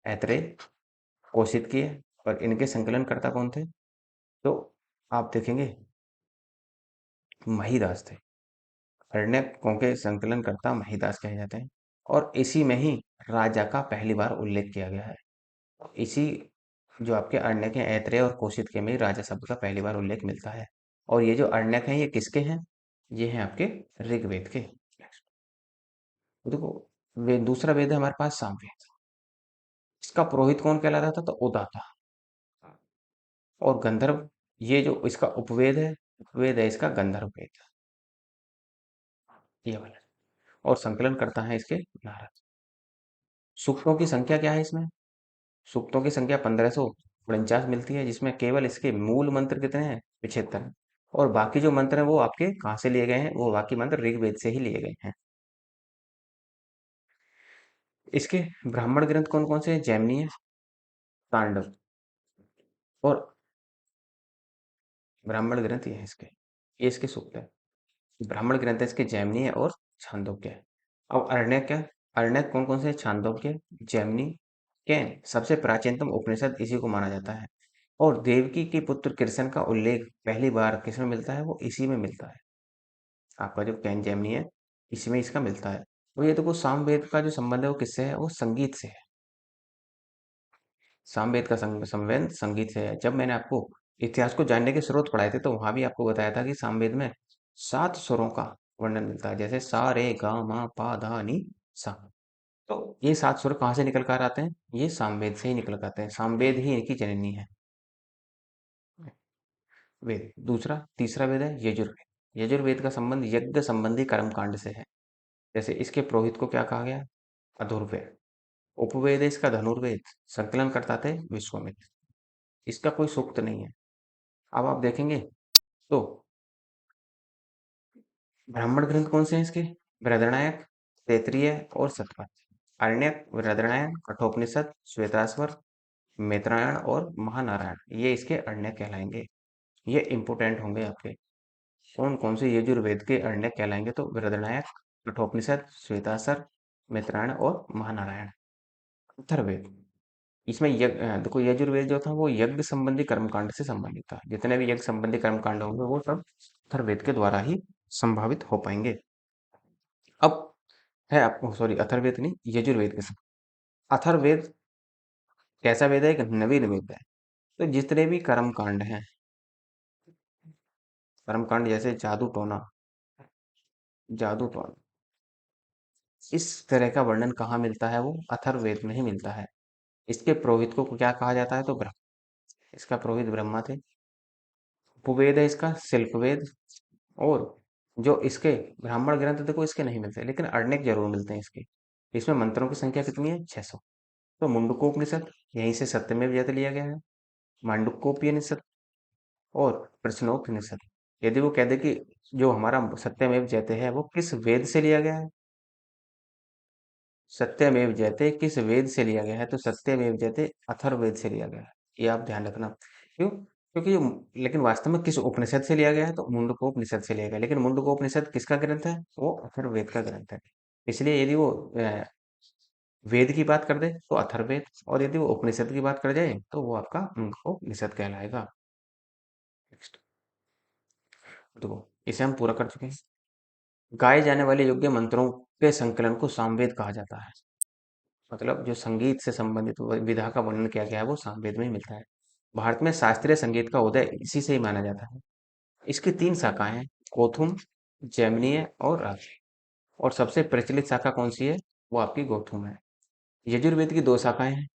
Speaker 1: ऐतरेय, कौशिक, और इनके संकलनकर्ता कौन थे? तो आप देखेंगे महीदास थे। अरण्यकों के संकलनकर्ता महीदास कहे जाते हैं। और इसी में ही राजा का पहली बार उल्लेख किया गया है। इसी जो आपके अरण्यक हैं, ऐतरेय और कौशिक में ही राजा शब्द का पहली बार उल्लेख मिलता है। और ये जो अरण्यक हैं, ये किसके हैं? ये हैं आपके ऋग्वेद के। तो देखो, वे दूसरा वेद है हमारे पास सामवेद। इसका पुरोहित कौन कहलाता था? तो उदाता। और गंधर्व, ये जो इसका उपवेद है, उपवेद है इसका गंधर्व वेद, ये वाला। और संकलन करता है इसके नारद। सूक्तों की संख्या क्या है इसमें? सूक्तों की संख्या 1549 मिलती है, जिसमें केवल इसके मूल मंत्र कितने हैं? 75 हैं। और बाकी जो मंत्र हैं वो आपके कहाँ से लिए गए हैं? वो बाकी मंत्र ऋग्वेद से ही लिए गए हैं। इसके ब्राह्मण ग्रंथ कौन कौन से हैं? जैमिनी है, तांडव, और ब्राह्मण ग्रंथ ये है इसके, ये इसके सूक्त है। ब्राह्मण ग्रंथ है इसके जैमिनी है और छांदोग्य है। अब अरण्यक क्या? अरण्यक कौन कौन से? छांदोग्य, जैमिनी, कैन सबसे प्राचीनतम उपनिषद इसी को माना जाता है। और देवकी के पुत्र कृष्ण का उल्लेख पहली बार किसमें मिलता है? वो इसी में मिलता है। आपका जो कैन जेमिनी है, इसमें इसका मिलता है। और ये देखो सामवेद का जो संबंध है वो किससे है? वो संगीत से है। सामवेद का संबंध संगीत से है। जब मैंने आपको इतिहास को जानने के स्रोत पढ़ाए थे तो वहां भी आपको बताया था कि सामवेद में 7 स्वरों का वर्णन मिलता है, जैसे सा रे गा मा पा धा नी सा। तो ये 7 स्वर कहाँ से निकल कर आते हैं? ये सामवेद से ही निकल कर आते हैं। सामवेद ही इनकी जननी है। वेद दूसरा तीसरा वेद है यजुर्वेद। यजुर्वेद का संबंध यज्ञ संबंधी कर्मकांड से है। जैसे इसके पुरोहित को क्या कहा गया? अधुर्वेद। उपवेद है इसका धनुर्वेद, संकलन करता थे विश्वामित्र। इसका कोई सूक्त नहीं है। अब आप देखेंगे तो ब्राह्मण ग्रंथ कौन से हैं इसके? बृहदारण्यक, तैत्तिरीय और शतपथ। आरण्यक, बृहदारण्यक, कठोपनिषद, श्वेताश्वर, मैत्रायण और महानारायण, ये इसके अरण्यक कहलाएंगे। ये इंपोर्टेंट होंगे आपके। कौन कौन से यजुर्वेद के अरण्यक कहलाएंगे? तो बृहदारण्यक, कठोपनिषद, श्वेताश्वर, मैत्रायण और महानारायण। अथर्ववेद, इसमें देखो यजुर्वेद जो था वो यज्ञ संबंधी कर्मकांड से संबंधित था। जितने भी यज्ञ संबंधी कर्मकांड होंगे वो सब अथर्ववेद के द्वारा ही संभावित हो पाएंगे। अब है आपको, सॉरी अथर्ववेद नहीं, यजुर्वेद के साथ। अथर्ववेद कैसा वेद है? एक नवीन वेद है। तो जितने भी कर्मकांड हैं, कर्मकांड जैसे जादू टोना, जादू टोना, इस तरह का वर्णन कहाँ मिलता है? वो अथर्ववेद में ही मिलता है। इसके पुरोहित को क्या कहा जाता है? तो ब्रह्म। इसका पुरोहित ब्रह्मा थे। उपवेद है इसका शिल्पवेद। और जो इसके ब्राह्मण ग्रंथ देखो इसके नहीं मिलते, लेकिन अरण्यक जरूर मिलते हैं इसके। इसमें मंत्रों की संख्या कितनी है? 600। तो मुंडकोपनिषद यहीं से सत्यमेव जयते लिया गया है। मांडुक्योपनिषद और प्रश्नोपनिषद, यदि वो कह दे कि जो हमारा सत्यमेव जयते है वो किस वेद से लिया गया है, सत्यमेव जयते किस वेद से लिया गया है, तो सत्यमेव जयते अथर्ववेद से लिया गया है। ये आप ध्यान रखना। क्यों? क्योंकि लेकिन वास्तव में किस उपनिषद से लिया गया है? तो मुंडकोपनिषद से लिया गया है। लेकिन मुंडकोपनिषद किसका ग्रंथ है? वो अथर्ववेद का ग्रंथ है। इसलिए यदि वो वेद की बात कर दे तो अथर्ववेद, और यदि वो उपनिषद की बात कर जाए तो वो आपका मुंडकोपनिषद कहलाएगा। नेक्स्ट देखो, इसे हम पूरा कर चुके हैं। गाए जाने वाले योग्य मंत्रों के संकलन को सामवेद कहा जाता है। मतलब जो संगीत से संबंधित विधा का वर्णन किया गया है वो सामवेद में ही मिलता है। भारत में शास्त्रीय संगीत का उदय इसी से ही माना जाता है। इसकी 3 शाखाएं हैं, गोथुम, जैमिनीय और राग। और सबसे प्रचलित शाखा कौन सी है? वो आपकी गोथुम है। यजुर्वेद की 2 शाखाएं हैं।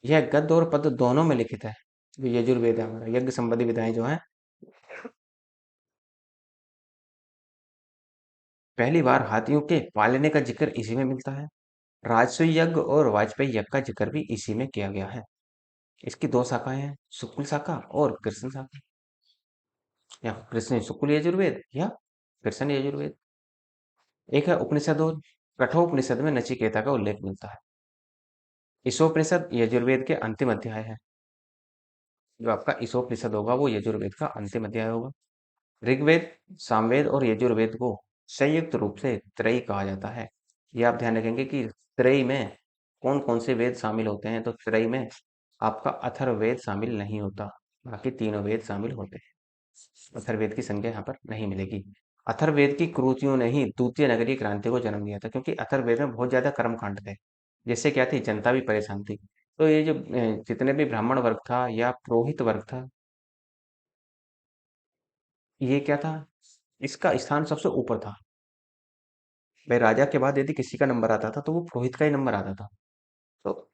Speaker 1: यह गद्य और पद्य दोनों में लिखित है। जो यजुर्वेद है हमारा, यज्ञ संबंधी विधाएं जो हैं, पहली बार हाथियों के पालने का जिक्र इसी में मिलता है। राजसूय यज्ञ और वाजपेयी यज्ञ का जिक्र भी इसी में किया गया है। इसकी 2 शाखाएं हैं, शुक्ल शाखा और कृष्ण शाखा, या कृष्ण शुक्ल यजुर्वेद या कृष्ण यजुर्वेद। एक है उपनिषद और कठोपनिषद में नचिकेता का उल्लेख मिलता है। ईशोपनिषद यजुर्वेद के अंतिम अध्याय है। जो आपका ईशोपनिषद होगा वो यजुर्वेद का अंतिम अध्याय होगा। ऋग्वेद, सामवेद और यजुर्वेद को संयुक्त रूप से त्रयी कहा जाता है। ये आप ध्यान रखेंगे कि त्रयी में कौन कौन से वेद शामिल होते हैं। तो त्रयी में आपका अथर्ववेद शामिल नहीं होता, बाकी तीनों वेद शामिल होते हैं। अथर्ववेद की संख्या यहाँ पर नहीं मिलेगी। अथर्ववेद की कृतियों ने ही द्वितीय नगरीय क्रांति को जन्म दिया था, क्योंकि अथर्ववेद में बहुत ज्यादा कर्मकांड थे, जिससे क्या थी, जनता भी परेशान थी। तो ये जो जितने भी ब्राह्मण वर्ग था या पुरोहित वर्ग था, ये क्या था, इसका स्थान सबसे ऊपर था। भाई राजा के बाद यदि किसी का नंबर आता था तो वो पुरोहित का ही नंबर आता था। तो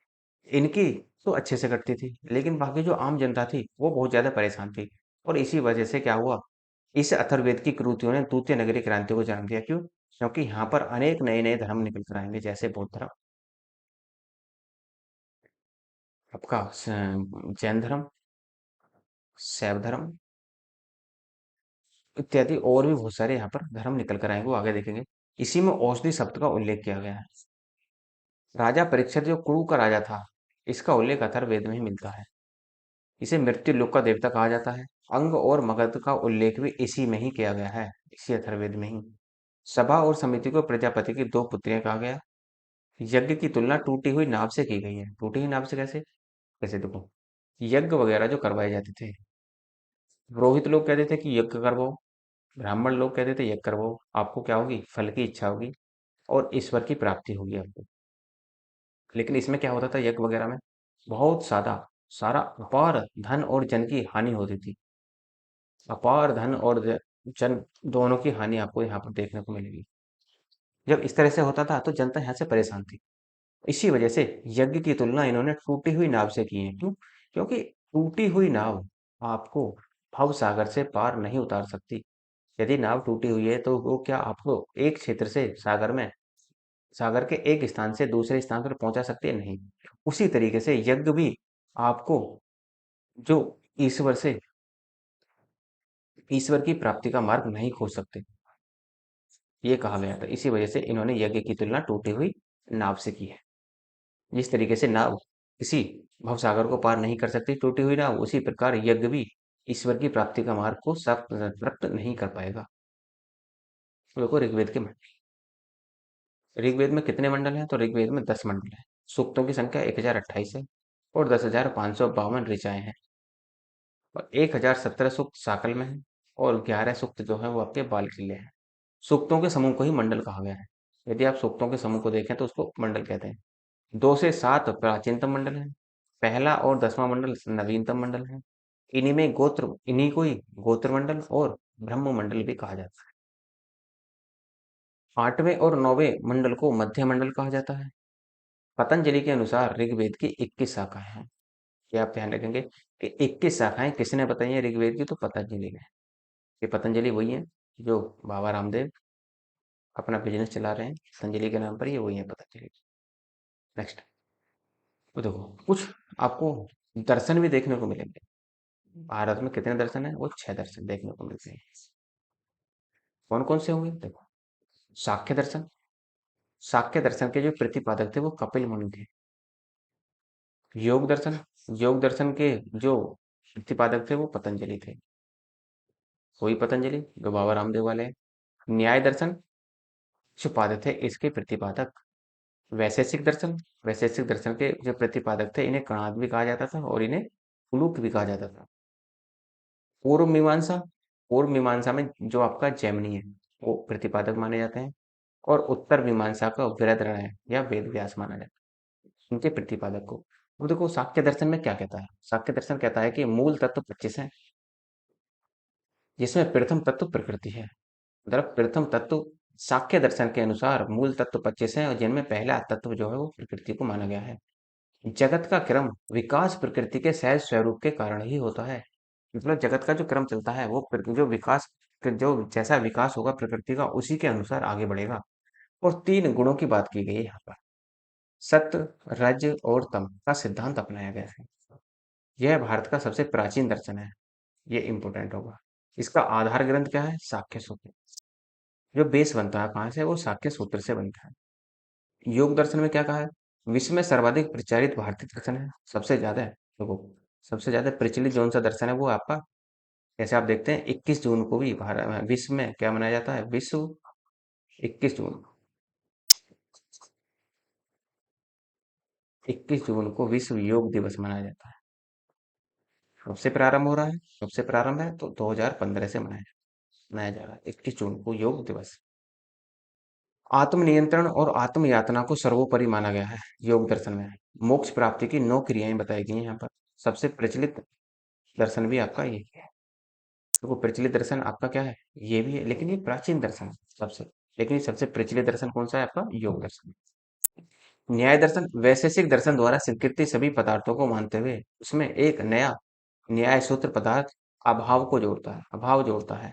Speaker 1: इनकी तो अच्छे से कटती थी, लेकिन बाकी जो आम जनता थी वो बहुत ज्यादा परेशान थी। और इसी वजह से क्या हुआ, इस अथर्ववेद की कृतियों ने द्वितीय नगरीय क्रांति को जन्म दिया। क्यों? क्योंकि यहाँ पर अनेक नए नए धर्म निकल कर आएंगे, जैसे बौद्ध धर्म, आपका जैन धर्म, शैव धर्म इत्यादि, और भी बहुत सारे यहाँ पर धर्म निकल कर आएंगे, वो आगे देखेंगे। इसी में औषधि शब्द का उल्लेख किया गया है। राजा परीक्षित जो कुरु का राजा था, इसका उल्लेख अथर्ववेद में ही मिलता है। इसे मृत्यु लोक का देवता कहा जाता है। अंग और मगध का उल्लेख भी इसी में ही किया गया है, इसी अथर्ववेद में ही। सभा और समिति को प्रजापति की 2 पुत्रियां कहा गया। यज्ञ की तुलना टूटी हुई नाव से की गई है। टूटी हुई नाव से कैसे? कैसे देखो, यज्ञ वगैरह जो करवाए जाते थे, पुरोहित लोग कहते थे कि यज्ञ करवाओ, ब्राह्मण लोग कहते थे यज्ञ करवाओ, आपको क्या होगी? फल की इच्छा होगी और ईश्वर की प्राप्ति होगी आपको। लेकिन इसमें क्या होता था यज्ञ वगैरह में? बहुत सादा सारा अपार धन और जन की हानि होती थी। अपार धन और जन दोनों की हानि आपको यहाँ पर देखने को मिलेगी। जब इस तरह से होता था तो जनता यहाँ से परेशान थी। इसी वजह से यज्ञ की तुलना इन्होंने टूटी हुई नाव से की है। क्यों? क्योंकि टूटी हुई नाव आपको भव सागर से पार नहीं उतार सकती। यदि नाव टूटी हुई है तो वो क्या आपको एक क्षेत्र से सागर के एक स्थान से दूसरे स्थान पर पहुंचा सकती है? नहीं। उसी तरीके से यज्ञ भी आपको जो ईश्वर से ईश्वर की प्राप्ति का मार्ग नहीं खोज सकते, ये कहा गया था। इसी वजह से इन्होंने यज्ञ की तुलना टूटी हुई नाव से की है। जिस तरीके से नाव किसी भवसागर को पार नहीं कर सकती टूटी हुई नाव, उसी प्रकार यज्ञ भी ईश्वर की प्राप्ति का मार्ग को प्राप्त नहीं कर पाएगा। तो देखो ऋग्वेद के मंडल, ऋग्वेद में कितने मंडल हैं? तो ऋग्वेद में 10 मंडल हैं। सूक्तों की संख्या 1028 है और 10,552 ऋचाएं हैं और 1017 सूक्त साकल में है और 11 सूक्त जो है वो आपके बाल किले हैं। सूक्तों के समूह को ही मंडल कहा गया है। यदि आप सूक्तों के समूह को देखें तो उसको मंडल कहते हैं। 2 से 7 प्राचीनतम मंडल है, पहला और 10वां मंडल नवीनतम मंडल है। इन्हीं को ही गोत्र मंडल और ब्रह्म मंडल भी कहा जाता है। 8वें और 9वें मंडल को मध्य मंडल कहा जाता है। पतंजलि के अनुसार ऋग्वेद की 21 शाखाएं हैं। ये आप ध्यान रखेंगे कि 21 शाखाएं किसने बताई है ऋग्वेद की? तो पतंजलि ने। ये पतंजलि वही है जो बाबा रामदेव अपना बिजनेस चला रहे हैं पतंजलि के नाम पर, ये वही है पतंजलि। नेक्स्ट, तो देखो कुछ आपको दर्शन भी देखने को मिलेंगे। भारत में कितने दर्शन है? वो 6 दर्शन देखने को मिलते हैं। कौन कौन से होंगे? देखो, सांख्य दर्शन। सांख्य दर्शन के जो प्रतिपादक थे वो कपिल मुनि थे। योग दर्शन, योग दर्शन के जो प्रतिपादक थे वो पतंजलि थे, वही पतंजलि जो बाबा रामदेव वाले हैं। न्याय दर्शन जो पादक थे इसके प्रतिपादक वैशेषिक दर्शन, वैशेषिक दर्शन के जो प्रतिपादक थे इन्हें कणाद भी कहा जाता था और इन्हें कुलूप भी कहा जाता था। पूर्व मीमांसा, पूर्व मीमांसा में जो आपका जैमिनी है वो प्रतिपादक माने जाते हैं और उत्तर मीमांसा का वृहदरण या वेद व्यास माना जाता है उनके प्रतिपादक को। वो देखो सांख्य दर्शन में क्या कहता है? सांख्य दर्शन कहता है कि मूल तत्व 25 है, जिसमें प्रथम तत्व प्रकृति है। मतलब प्रथम तत्व सांख्य दर्शन के अनुसार मूल तत्व 25 हैं और जिनमें पहला तत्व जो है वो प्रकृति को माना गया है। जगत का क्रम विकास प्रकृति के सहज स्वरूप के कारण ही होता है। मतलब जगत का जो क्रम चलता है वो जो विकास, जो जैसा विकास होगा प्रकृति का उसी के अनुसार आगे बढ़ेगा। और 3 गुणों की बात की गई है यहाँ पर, सत्व, रज और तम का सिद्धांत अपनाया गया है। यह भारत का सबसे प्राचीन दर्शन है। ये इंपॉर्टेंट होगा। इसका आधार ग्रंथ क्या है? शाक्य सूत्र। जो बेस बनता है कहाँ से? वो शाक्य सूत्र से बनता है। योग दर्शन में क्या कहा है? विश्व में सर्वाधिक प्रचारित भारतीय दर्शन है, सबसे ज्यादा है। देखो, सबसे ज्यादा प्रचलित कौन सा दर्शन है? वो आपका, जैसे आप देखते हैं 21 जून को भी भारत विश्व में क्या मनाया जाता है? विश्व 21 जून, 21 जून को विश्व योग दिवस मनाया जाता है। कब से प्रारंभ हो रहा है? कब से प्रारंभ है? तो 2015 से मनाया जा रहा है 21 जून को योग दिवस। आत्मनियंत्रण और आत्म यातना को सर्वोपरि माना गया है योग दर्शन में। मोक्ष प्राप्ति की 9 क्रियाएं बताई गई हैं यहाँ पर। सबसे प्रचलित दर्शन भी आपका यही है। तो वो प्रचलित दर्शन आपका क्या है? ये भी है, लेकिन ये प्राचीन दर्शन है सबसे। लेकिन ये सबसे प्रचलित दर्शन कौन सा है आपका? योग दर्शन। न्याय दर्शन वैशेषिक दर्शन द्वारा स्वीकृति सभी पदार्थों को मानते हुए उसमें एक नया न्याय सूत्र पदार्थ अभाव जोड़ता है।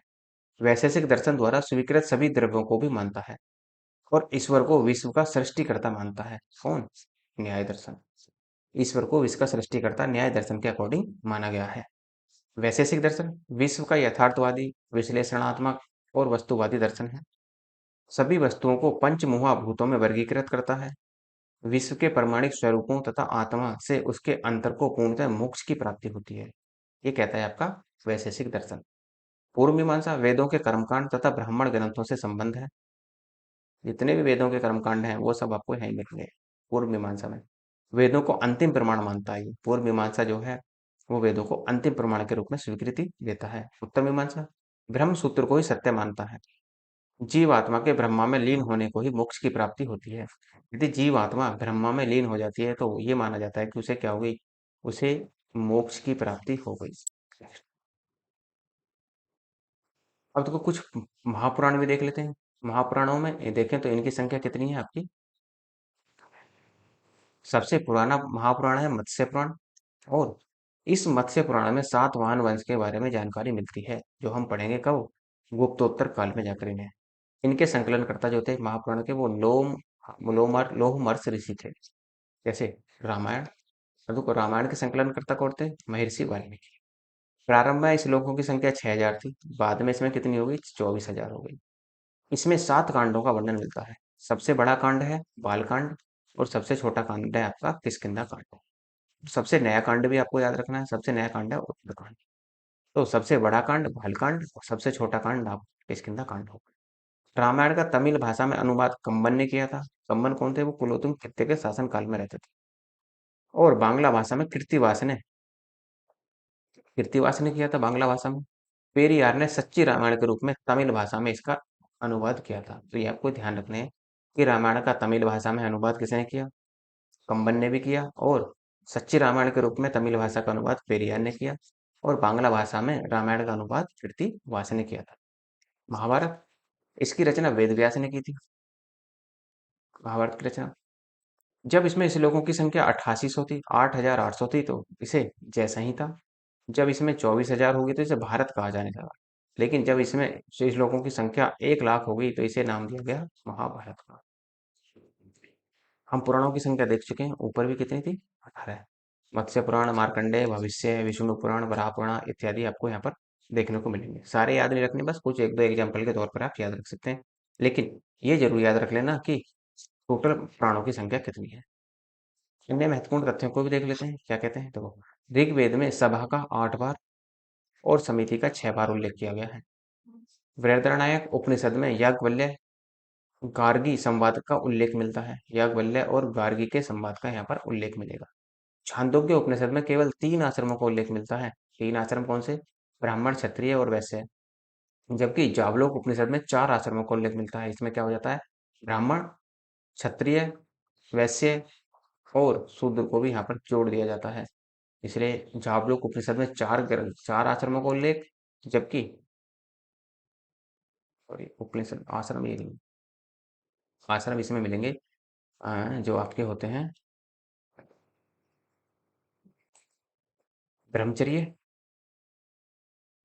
Speaker 1: वैशेषिक दर्शन द्वारा स्वीकृत सभी द्रव्यों को भी मानता है और ईश्वर को विश्व का सृष्टिकर्ता मानता है। कौन? न्याय दर्शन। ईश्वर को विश्व का सृष्टिकर्ता न्याय दर्शन के अकॉर्डिंग माना गया है। वैशेषिक दर्शन विश्व का यथार्थवादी, विश्लेषणात्मक और वस्तुवादी दर्शन है। सभी वस्तुओं को पंचमहाभूतों में वर्गीकृत करता है। विश्व के परमाणिक स्वरूपों तथा आत्मा से उसके अंतर को पूर्णतः मोक्ष की प्राप्ति होती है, ये कहता है आपका वैशेषिक दर्शन। पूर्व मीमांसा वेदों के कर्मकांड तथा ब्राह्मण ग्रंथों से संबंध है। जितने भी वेदों के कर्मकांड हैं वो सब आपको यहीं मिलेंगे पूर्व मीमांसा में। वेदों को अंतिम प्रमाण मानता है ये। पूर्व मीमांसा जो है वो वेदों को अंतिम प्रमाण के रूप में स्वीकृति देता है। उत्तर मीमांसा ब्रह्म सूत्र को ही सत्य मानता है। जीवात्मा के ब्रह्मा में लीन होने को ही मोक्ष की प्राप्ति होती है। यदि जीवात्मा ब्रह्मा में लीन हो जाती है तो ये माना जाता है कि उसे क्या हो गई, उसे मोक्ष की प्राप्ति हो गई। अब देखो कुछ महापुराण भी देख लेते हैं। महापुराणों में ये देखें तो इनकी संख्या कितनी है आपकी। सबसे पुराना महापुराण है मत्स्य पुराण। और इस मत्स्य पुराण में सातवाहन वंश के बारे में जानकारी मिलती है, जो हम पढ़ेंगे कब, गुप्तोत्तर काल में जाकर इन्हें। इनके संकलनकर्ता जो थे महापुराण के वो लोहमर्ष ऋषि थे। जैसे रामायण, अब देखो रामायण के संकलनकर्ता कौन थे, महर्षि वाल्मीकि। प्रारंभ में इस श्लोकों की संख्या 6,000 थी, बाद में इसमें कितनी हो गई, 24,000 हो गई। इसमें 7 कांडों का वर्णन मिलता है। सबसे बड़ा कांड है बालकांड, और सबसे छोटा कांड है आपका किष्किंधा कांड। सबसे नया कांड भी आपको याद रखना है, सबसे नया कांड है उत्तरकांड। तो सबसे बड़ा कांड बालकांड और सबसे छोटा कांड आप किष्किंधा कांड होगा। रामायण का तमिल भाषा में अनुवाद कंबन ने किया था। कंबन कौन थे, वो कुलोत्तुंग खित्ते के शासन काल में रहते थे। और बांग्ला भाषा में कीर्तिवास ने किया था बांग्ला भाषा में। पेरियार ने सच्ची रामायण के रूप में तमिल भाषा में इसका अनुवाद किया था। तो ये आपको ध्यान रखना है कि रामायण का तमिल भाषा में अनुवाद किसने किया, कंबन ने भी किया। और सच्ची रामायण के रूप में तमिल भाषा का अनुवाद पेरियार ने किया। और बांग्ला भाषा में रामायण का अनुवाद कीर्तिवास ने किया था। महाभारत, इसकी रचना वेद व्यास ने की थी। महाभारत की रचना, जब इसमें श्लोकों की संख्या 8800 थी, 8,800 थी, तो इसे जैसा ही था। जब इसमें 24,000 हो गई तो इसे भारत कहा जाने लगा। लेकिन जब इसमें श्लोकों की संख्या 1 लाख हो गई तो इसे नाम दिया गया महाभारत का। हम पुराणों की संख्या देख चुके हैं, ऊपर भी कितनी थी, 18। मत्स्य पुराण, मार्कंडेय, भविष्य, विष्णु पुराण, वराह पुराण इत्यादि आपको यहाँ पर देखने को मिलेंगे। सारे याद नहीं रखने, बस कुछ एक दो एग्जाम्पल के तौर पर आप याद रख सकते हैं। लेकिन ये जरूर याद रख लेना कि टोटल प्राणों की संख्या कितनी है। इनमें महत्वपूर्ण तथ्यों को भी देख लेते हैं, क्या कहते हैं। तो ऋग्वेद में सभा का 8 बार और समिति का 6 बार उल्लेख किया गया है। बृहदारण्यक उपनिषद में याज्ञवल्क्य गार्गी संवाद का उल्लेख मिलता है। याज्ञवल्क्य और गार्गी के संवाद का यहाँ पर उल्लेख मिलेगा। छांदोग्य उपनिषद में केवल 3 आश्रमों का उल्लेख मिलता है। 3 आश्रम कौन से, ब्राह्मण, क्षत्रिय और वैश्य। जबकि जावलोक उपनिषद में 4 आश्रमों का उल्लेख मिलता है। इसमें क्या हो जाता है, ब्राह्मण, क्षत्रिय, वैश्य और शूद्र को भी यहाँ पर जोड़ दिया जाता है। इसलिए जावलोक उपनिषद में 4 आश्रमों का उल्लेख, जबकि सॉरी उपनिषद आश्रम ये नहीं, आश्रम इसमें मिलेंगे जो आपके होते हैं ब्रह्मचर्य,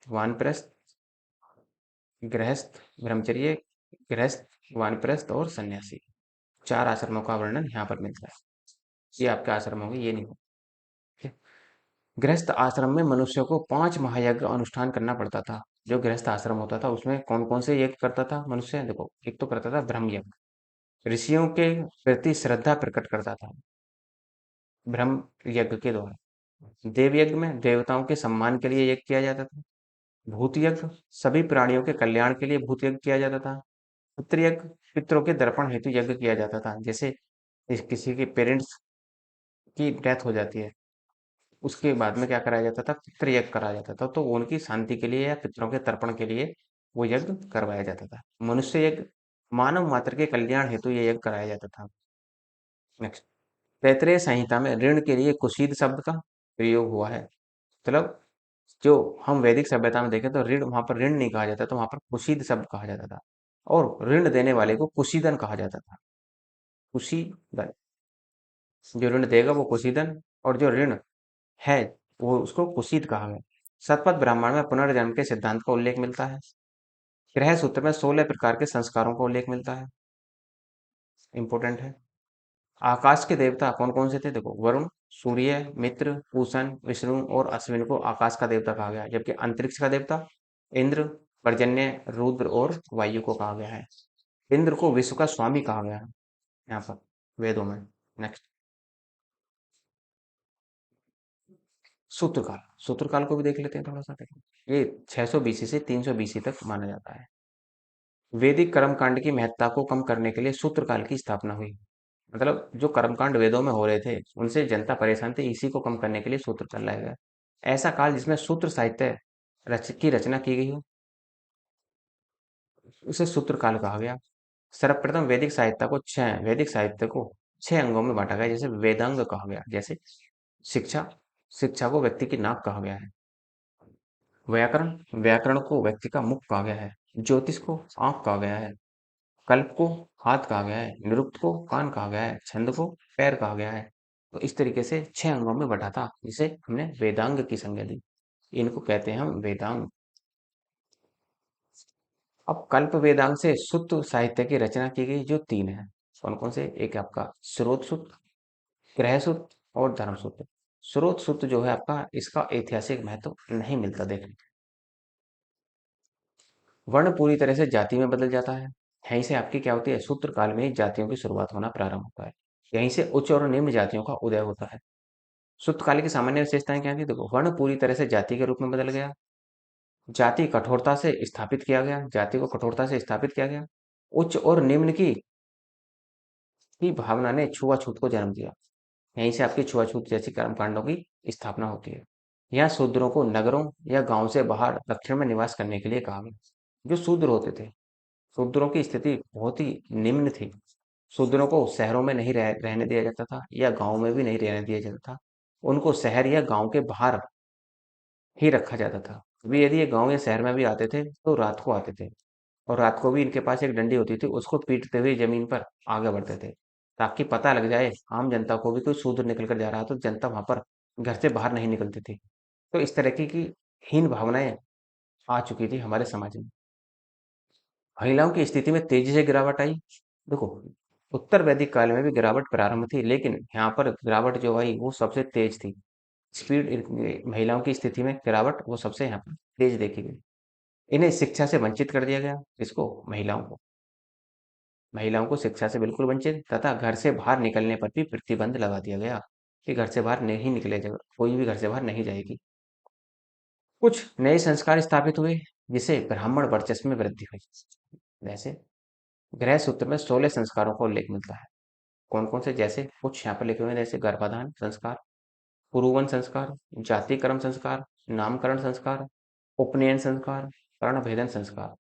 Speaker 1: वानप्रस्थ, गृहस्थ, ब्रह्मचर्य, गृहस्थ, वानप्रस्थ और सन्यासी। 4 आश्रमों का वर्णन यहाँ पर मिलता है। ये आपके आश्रम होंगे, ये नहीं होंगे। गृहस्थ आश्रम में मनुष्य को 5 महायज्ञ अनुष्ठान करना पड़ता था। जो गृहस्थ आश्रम होता था उसमें कौन कौन से यज्ञ करता था मनुष्य, देखो एक तो करता था ब्रह्म यज्ञ, ऋषियों के प्रति श्रद्धा प्रकट करता था ब्रह्म यज्ञ के द्वारा। देव यज्ञ में देवताओं के सम्मान के लिए यज्ञ किया जाता था। भूत यज्ञ, सभी प्राणियों के कल्याण के लिए भूत यज्ञ किया जाता था। पितृ यज्ञ, पितरों के दर्पण हेतु यज्ञ किया जाता था। जैसे किसी के पेरेंट्स की डेथ हो जाती है, उसके बाद में क्या कराया जाता था, पितृ यज्ञ कराया जाता था। तो उनकी शांति के लिए या पितरों के तर्पण के लिए वो यज्ञ करवाया जाता था। मनुष्य यज्ञ, मानव मात्र के कल्याण हेतु ये यज्ञ कराया जाता था। नेक्स्ट, तैत्तिरीय संहिता में ऋण के लिए कुशीद शब्द का प्रयोग हुआ है। मतलब जो हम वैदिक सभ्यता में देखें तो ऋण, वहां पर ऋण नहीं कहा जाता, तो वहां पर कुशीद शब्द कहा जाता था। और ऋण देने वाले को कुशीदन कहा जाता था। कुशीदन, जो ऋण देगा वो कुशीदन, और जो ऋण है वो उसको कुशीद कहा गया। शतपथ ब्राह्मण में पुनर्जन्म के सिद्धांत का उल्लेख मिलता है। गृह सूत्र में 16 प्रकार के संस्कारों का उल्लेख मिलता है। इंपॉर्टेंट है। आकाश के देवता कौन कौन से थे, देखो वरुण, सूर्य, मित्र, पूषण, विष्णु और अश्विन को आकाश का देवता कहा गया है। जबकि अंतरिक्ष का देवता इंद्र, पर्जन्य, रुद्र और वायु को कहा गया है। इंद्र को विश्व का स्वामी कहा गया है यहाँ पर वेदों में। नेक्स्ट, सूत्रकाल। सूत्रकाल को भी देख लेते हैं थोड़ा सा। देखो ये 600 BC से 300 BC तक माना जाता है। वैदिक कर्मकांड की महत्ता को कम करने के लिए सूत्रकाल की स्थापना हुई। मतलब जो कर्मकांड वेदों में हो रहे थे उनसे जनता परेशान थी, इसी को कम करने के लिए सूत्रकाल लाया गया। ऐसा काल जिसमें सूत्र साहित्य की रचना की गई हो उसे सूत्रकाल कहा गया। सर्वप्रथम वैदिक साहित्य को 6 अंगों में बांटा गया। जैसे वेदांग कहा गया, जैसे शिक्षा, शिक्षा को व्यक्ति की नाक कहा गया है। व्याकरण, व्याकरण को व्यक्ति का मुख कहा गया है। ज्योतिष को आंख कहा गया है। कल्प को हाथ कहा गया है। निरुक्त को कान कहा गया है। छंद को पैर कहा गया है। तो इस तरीके से 6 अंगों में बटा था, जिसे हमने वेदांग की संज्ञा दी। इनको कहते हैं हम वेदांग। अब कल्प वेदांग से सुत्त साहित्य की रचना की गई, जो 3 है। कौन कौन से? एक आपका स्रोत सुत्त, ग्रह सुत्त और धर्म सुत्त। स्रोत सुत्त जो है आपका, इसका ऐतिहासिक महत्व नहीं मिलता देखने। वर्ण पूरी तरह से जाति में बदल जाता है। यहीं से आपकी क्या होती है? सूत्र काल में ही जातियों की शुरुआत होना प्रारंभ होता है। यहीं से उच्च और निम्न जातियों का उदय होता है। सूत्र काल की सामान्य विशेषताएं क्या थी? देखो, वर्ण पूरी तरह से जाति के रूप में बदल गया। जाति कठोरता से स्थापित किया गया, जाति को कठोरता से स्थापित किया गया। उच्च और निम्न की भावना ने छुआछूत को जन्म दिया। यहीं से आपकी छुआछूत जैसी कर्मकांडों की स्थापना होती है। यहाँ शूद्रों को नगरों या गांव से बाहर दक्षिण में निवास करने के लिए कहा गया। जो शूद्र होते थे, शूद्रों की स्थिति बहुत ही निम्न थी। शूद्रों को शहरों में नहीं रहने दिया जाता था, या गांव में भी नहीं रहने दिया जाता था। उनको शहर या गांव के बाहर ही रखा जाता था। वे यदि ये गांव या शहर में भी आते थे तो रात को आते थे, और रात को भी इनके पास एक डंडी होती थी, उसको पीटते हुए जमीन पर आगे बढ़ते थे, ताकि पता लग जाए आम जनता को भी कोई शूद्र निकल कर जा रहा है, तो जनता वहां पर घर से बाहर नहीं निकलती थी। तो इस तरह की हीन भावनाएं आ चुकी थी हमारे समाज में। महिलाओं की स्थिति में तेजी से गिरावट आई। देखो, उत्तर वैदिक काल में भी गिरावट प्रारंभ थी, लेकिन यहाँ पर गिरावट जो आई वो सबसे तेज थी। महिलाओं की स्थिति में गिरावट वो सबसे यहाँ पर तेज देखी गई। इन्हें शिक्षा से वंचित कर दिया गया। इसको, महिलाओं को शिक्षा से बिल्कुल वंचित, तथा घर से बाहर निकलने पर भी प्रतिबंध लगा दिया गया कि घर से बाहर नहीं निकले जाएगा, कोई भी घर से बाहर नहीं जाएगी। कुछ नए संस्कार स्थापित हुए, जिसे ब्राह्मण वर्चस्व में वृद्धि हुई। जैसे गृह सूत्र में 16 संस्कारों का उल्लेख मिलता है। कौन कौन से? जैसे कुछ यहाँ पर लिखे हुए हैं, जैसे गर्भाधान संस्कार, पुरुवन संस्कार, जाति कर्म संस्कार, नामकरण संस्कार, उपनयन संस्कार, कर्ण भेदन संस्कार।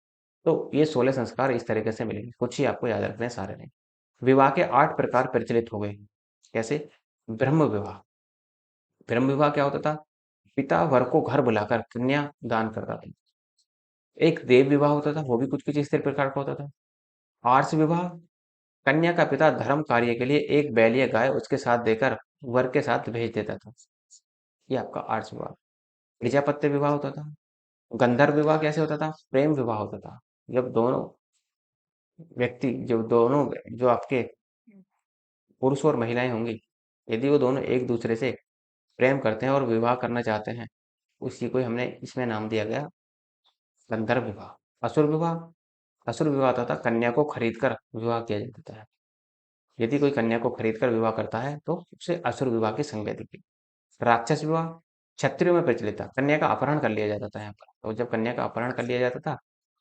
Speaker 1: तो ये 16 संस्कार इस तरीके से मिलेंगे, कुछ ही आपको याद रखने हैं, सारे नहीं। विवाह के 8 प्रकार प्रचलित हो गए। कैसे? ब्रह्म विवाह। ब्रह्म विवाह क्या होता था? पिता वर को घर बुलाकर कन्या दान करता था। एक देव विवाह होता था, वो भी कुछ कुछ इस प्रकार का होता था। आर्ष विवाह, कन्या का पिता धर्म कार्य के लिए एक बैल या गाय उसके साथ देकर वर के साथ भेज देता था। ये आपका आर्ष विवाह। प्रजापत्य विवाह होता था। गंधर्व विवाह कैसे होता था? प्रेम विवाह होता था। जब दोनों व्यक्ति, जो आपके पुरुष और महिलाएं होंगी, यदि वो दोनों एक दूसरे से प्रेम करते हैं और विवाह करना चाहते हैं, उसी को हमने इसमें नाम दिया गया गंधर्व विवाह। असुर विवाह, असुर विवाह होता था कन्या को खरीद कर विवाह किया जाता है। यदि कोई कन्या को खरीद कर विवाह करता है तो उसे असुर विवाह की संज्ञा दी गई। राक्षस विवाह क्षत्रियो में प्रचलित था। कन्या का अपहरण कर लिया जाता था यहाँ पर, तो जब कन्या का अपहरण कर लिया जाता था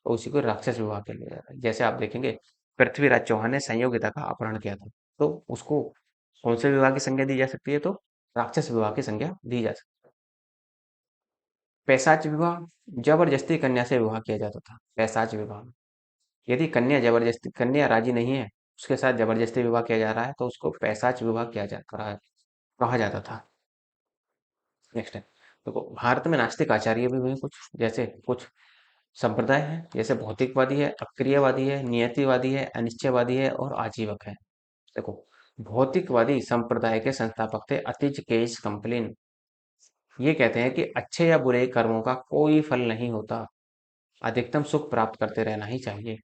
Speaker 1: तो उसी को राक्षस विवाह कर लिया जाता है। जैसे आप देखेंगे, पृथ्वीराज चौहान ने संयोगिता का अपहरण किया था, तो उसको कौन से विवाह की संज्ञा दी जा सकती है? तो राक्षस विवाह की संज्ञा दी जा सकती है। पैशाच विवाह, जबरदस्ती कन्या से विवाह किया जाता था। पैशाच विवाह, यदि कन्या राजी नहीं है, उसके साथ जबरदस्ती विवाह किया जा रहा है, तो उसको पैशाच विवाह किया जाता रहा है, कहा जाता था। नेक्स्ट है, देखो, भारत में नास्तिक आचार्य भी हुए कुछ। जैसे कुछ संप्रदाय हैं, जैसे भौतिकवादी है, अक्रियवादी है, नियतिवादी है, अनिश्चयवादी है और आजीवक है। देखो, भौतिकवादी संप्रदाय के संस्थापक थे अतिज केज कंपलिन। ये कहते हैं कि अच्छे या बुरे कर्मों का कोई फल नहीं होता, अधिकतम सुख प्राप्त करते रहना ही चाहिए।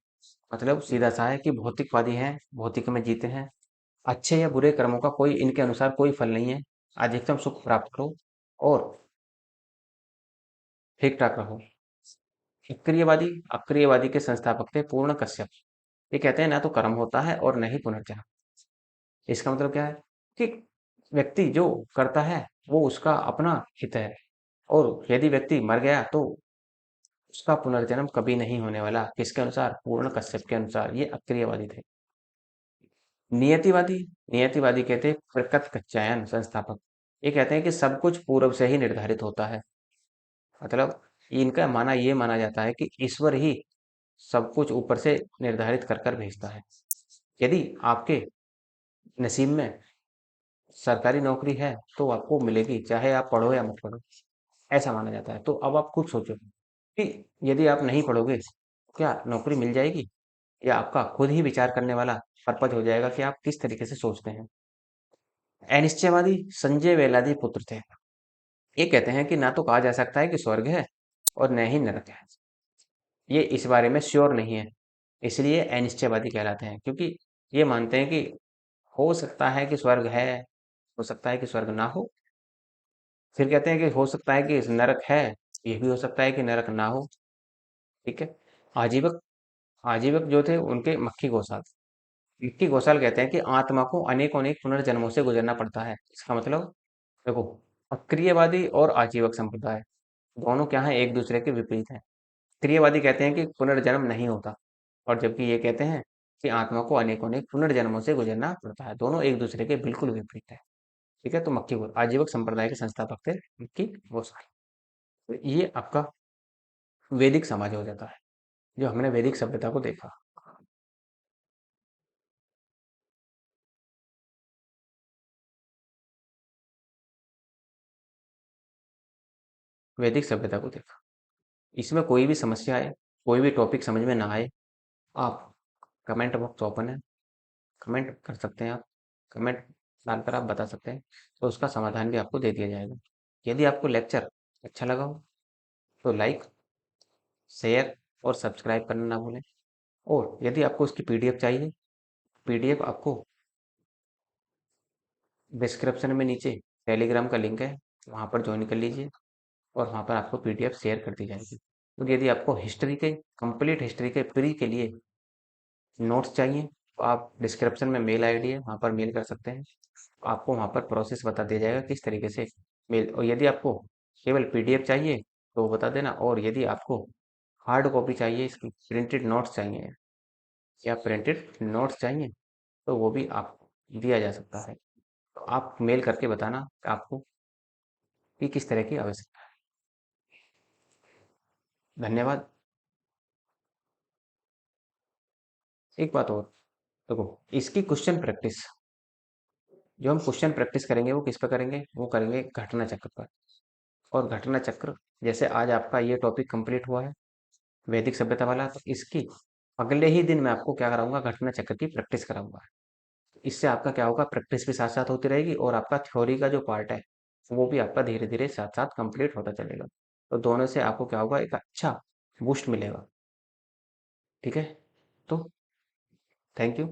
Speaker 1: मतलब सीधा सा है कि भौतिकवादी हैं, भौतिक में जीते हैं। अच्छे या बुरे कर्मों का कोई, इनके अनुसार कोई फल नहीं है, अधिकतम सुख प्राप्त करो और ठीक ठाक रहो। अक्रियवादी, अक्रियवादी के संस्थापक थे पूर्ण कश्यप। ये कहते हैं ना तो कर्म होता है और न ही पुनर्जन्म। इसका मतलब क्या है? कि व्यक्ति जो करता है वो उसका अपना हित है, और यदि व्यक्ति मर गया तो उसका पुनर्जन्म कभी नहीं होने वाला। किसके अनुसार? पूर्ण कश्यप के अनुसार। ये अक्रियवादी थे। नियतिवादी, नियतिवादी कहते हैं प्रकृत संस्थापक। ये कहते हैं कि सब कुछ पूर्व से ही निर्धारित होता है। मतलब इनका माना ये माना जाता है कि ईश्वर ही सब कुछ ऊपर से निर्धारित कर कर भेजता है। यदि आपके नसीब में सरकारी नौकरी है तो आपको मिलेगी, चाहे आप पढ़ो या मत पढ़ो, ऐसा माना जाता है। तो अब आप खुद सोचो कि यदि आप नहीं पढ़ोगे तो क्या नौकरी मिल जाएगी, या आपका खुद ही विचार करने वाला पर्पज हो जाएगा कि आप किस तरीके से सोचते हैं। अनिश्चयवादी संजय वेलादी पुत्र थे। ये कहते हैं कि ना तो कहा जा सकता है कि स्वर्ग है और न ही नरक है। ये इस बारे में श्योर नहीं है, इसलिए अनिश्चयवादी कहलाते हैं। क्योंकि ये मानते हैं कि हो सकता है कि स्वर्ग है, हो सकता है कि स्वर्ग ना हो। फिर कहते हैं कि हो सकता है कि नरक है, ये भी हो सकता है कि नरक ना हो। ठीक है। आजीवक, आजीवक जो थे उनके मक्खी घोषाल। मक्खी घोषाल कहते हैं कि आत्मा को अनेक अनेक पुनर्जन्मों से गुजरना पड़ता है। इसका मतलब देखो, अक्रियवादी और आजीवक संप्रदाय दोनों क्या है, एक दूसरे के विपरीत हैं। क्रियवादी कहते हैं कि पुनर्जन्म नहीं होता, और जबकि ये कहते हैं कि आत्मा को अनेकों अनेक पुनर्जन्मों से गुजरना पड़ता है। दोनों एक दूसरे के बिल्कुल विपरीत है। ठीक है। तो मक्खी आजीवक संप्रदाय के संस्थापक थे मक्खी घोषाल। तो ये आपका वैदिक समाज हो जाता है, जो हमने वैदिक सभ्यता को देखा। वैदिक सभ्यता को देखा। इसमें कोई भी समस्या आए, कोई भी टॉपिक समझ में ना आए, आप कमेंट बॉक्स ओपन है, कमेंट कर सकते हैं आप। कमेंट डालकर आप बता सकते हैं, तो उसका समाधान भी आपको दे दिया जाएगा। यदि आपको लेक्चर अच्छा लगा हो तो लाइक, शेयर और सब्सक्राइब करना ना भूलें। और यदि आपको उसकी पीडीएफ चाहिए, पीडीएफ आपको डिस्क्रिप्शन में नीचे टेलीग्राम का लिंक है, वहाँ पर ज्वाइन कर लीजिए, और वहाँ पर आपको पीडीएफ शेयर कर दी जाएगी। तो यदि आपको हिस्ट्री के, कंप्लीट हिस्ट्री के प्री के लिए नोट्स चाहिए, तो आप डिस्क्रिप्शन में मेल आईडी है, वहाँ पर मेल कर सकते हैं। आपको वहाँ पर प्रोसेस बता दिया जाएगा किस तरीके से मेल। और यदि आपको केवल पीडीएफ चाहिए तो वो बता देना, और यदि आपको हार्ड कॉपी चाहिए, इसकी प्रिंटेड नोट्स चाहिए या प्रिंटेड नोट्स चाहिए, तो वो भी आपको दिया जा सकता है। तो आप मेल करके बताना कि आपको कि किस तरह की आवश्यकता है। धन्यवाद। एक बात और, देखो, इसकी क्वेश्चन प्रैक्टिस, जो हम क्वेश्चन प्रैक्टिस करेंगे वो किस पर करेंगे, वो करेंगे घटना चक्र पर। और घटना चक्र, जैसे आज आपका ये टॉपिक कंप्लीट हुआ है वैदिक सभ्यता वाला, तो इसकी अगले ही दिन मैं आपको क्या कराऊंगा, घटना चक्र की प्रैक्टिस कराऊंगा। इससे आपका क्या होगा, प्रैक्टिस भी साथ साथ होती रहेगी, और आपका थ्योरी का जो पार्ट है वो भी आपका धीरे धीरे साथ साथ कंप्लीट होता चलेगा। तो दोनों से आपको क्या होगा, एक अच्छा बूस्ट मिलेगा। ठीक है। तो थैंक यू।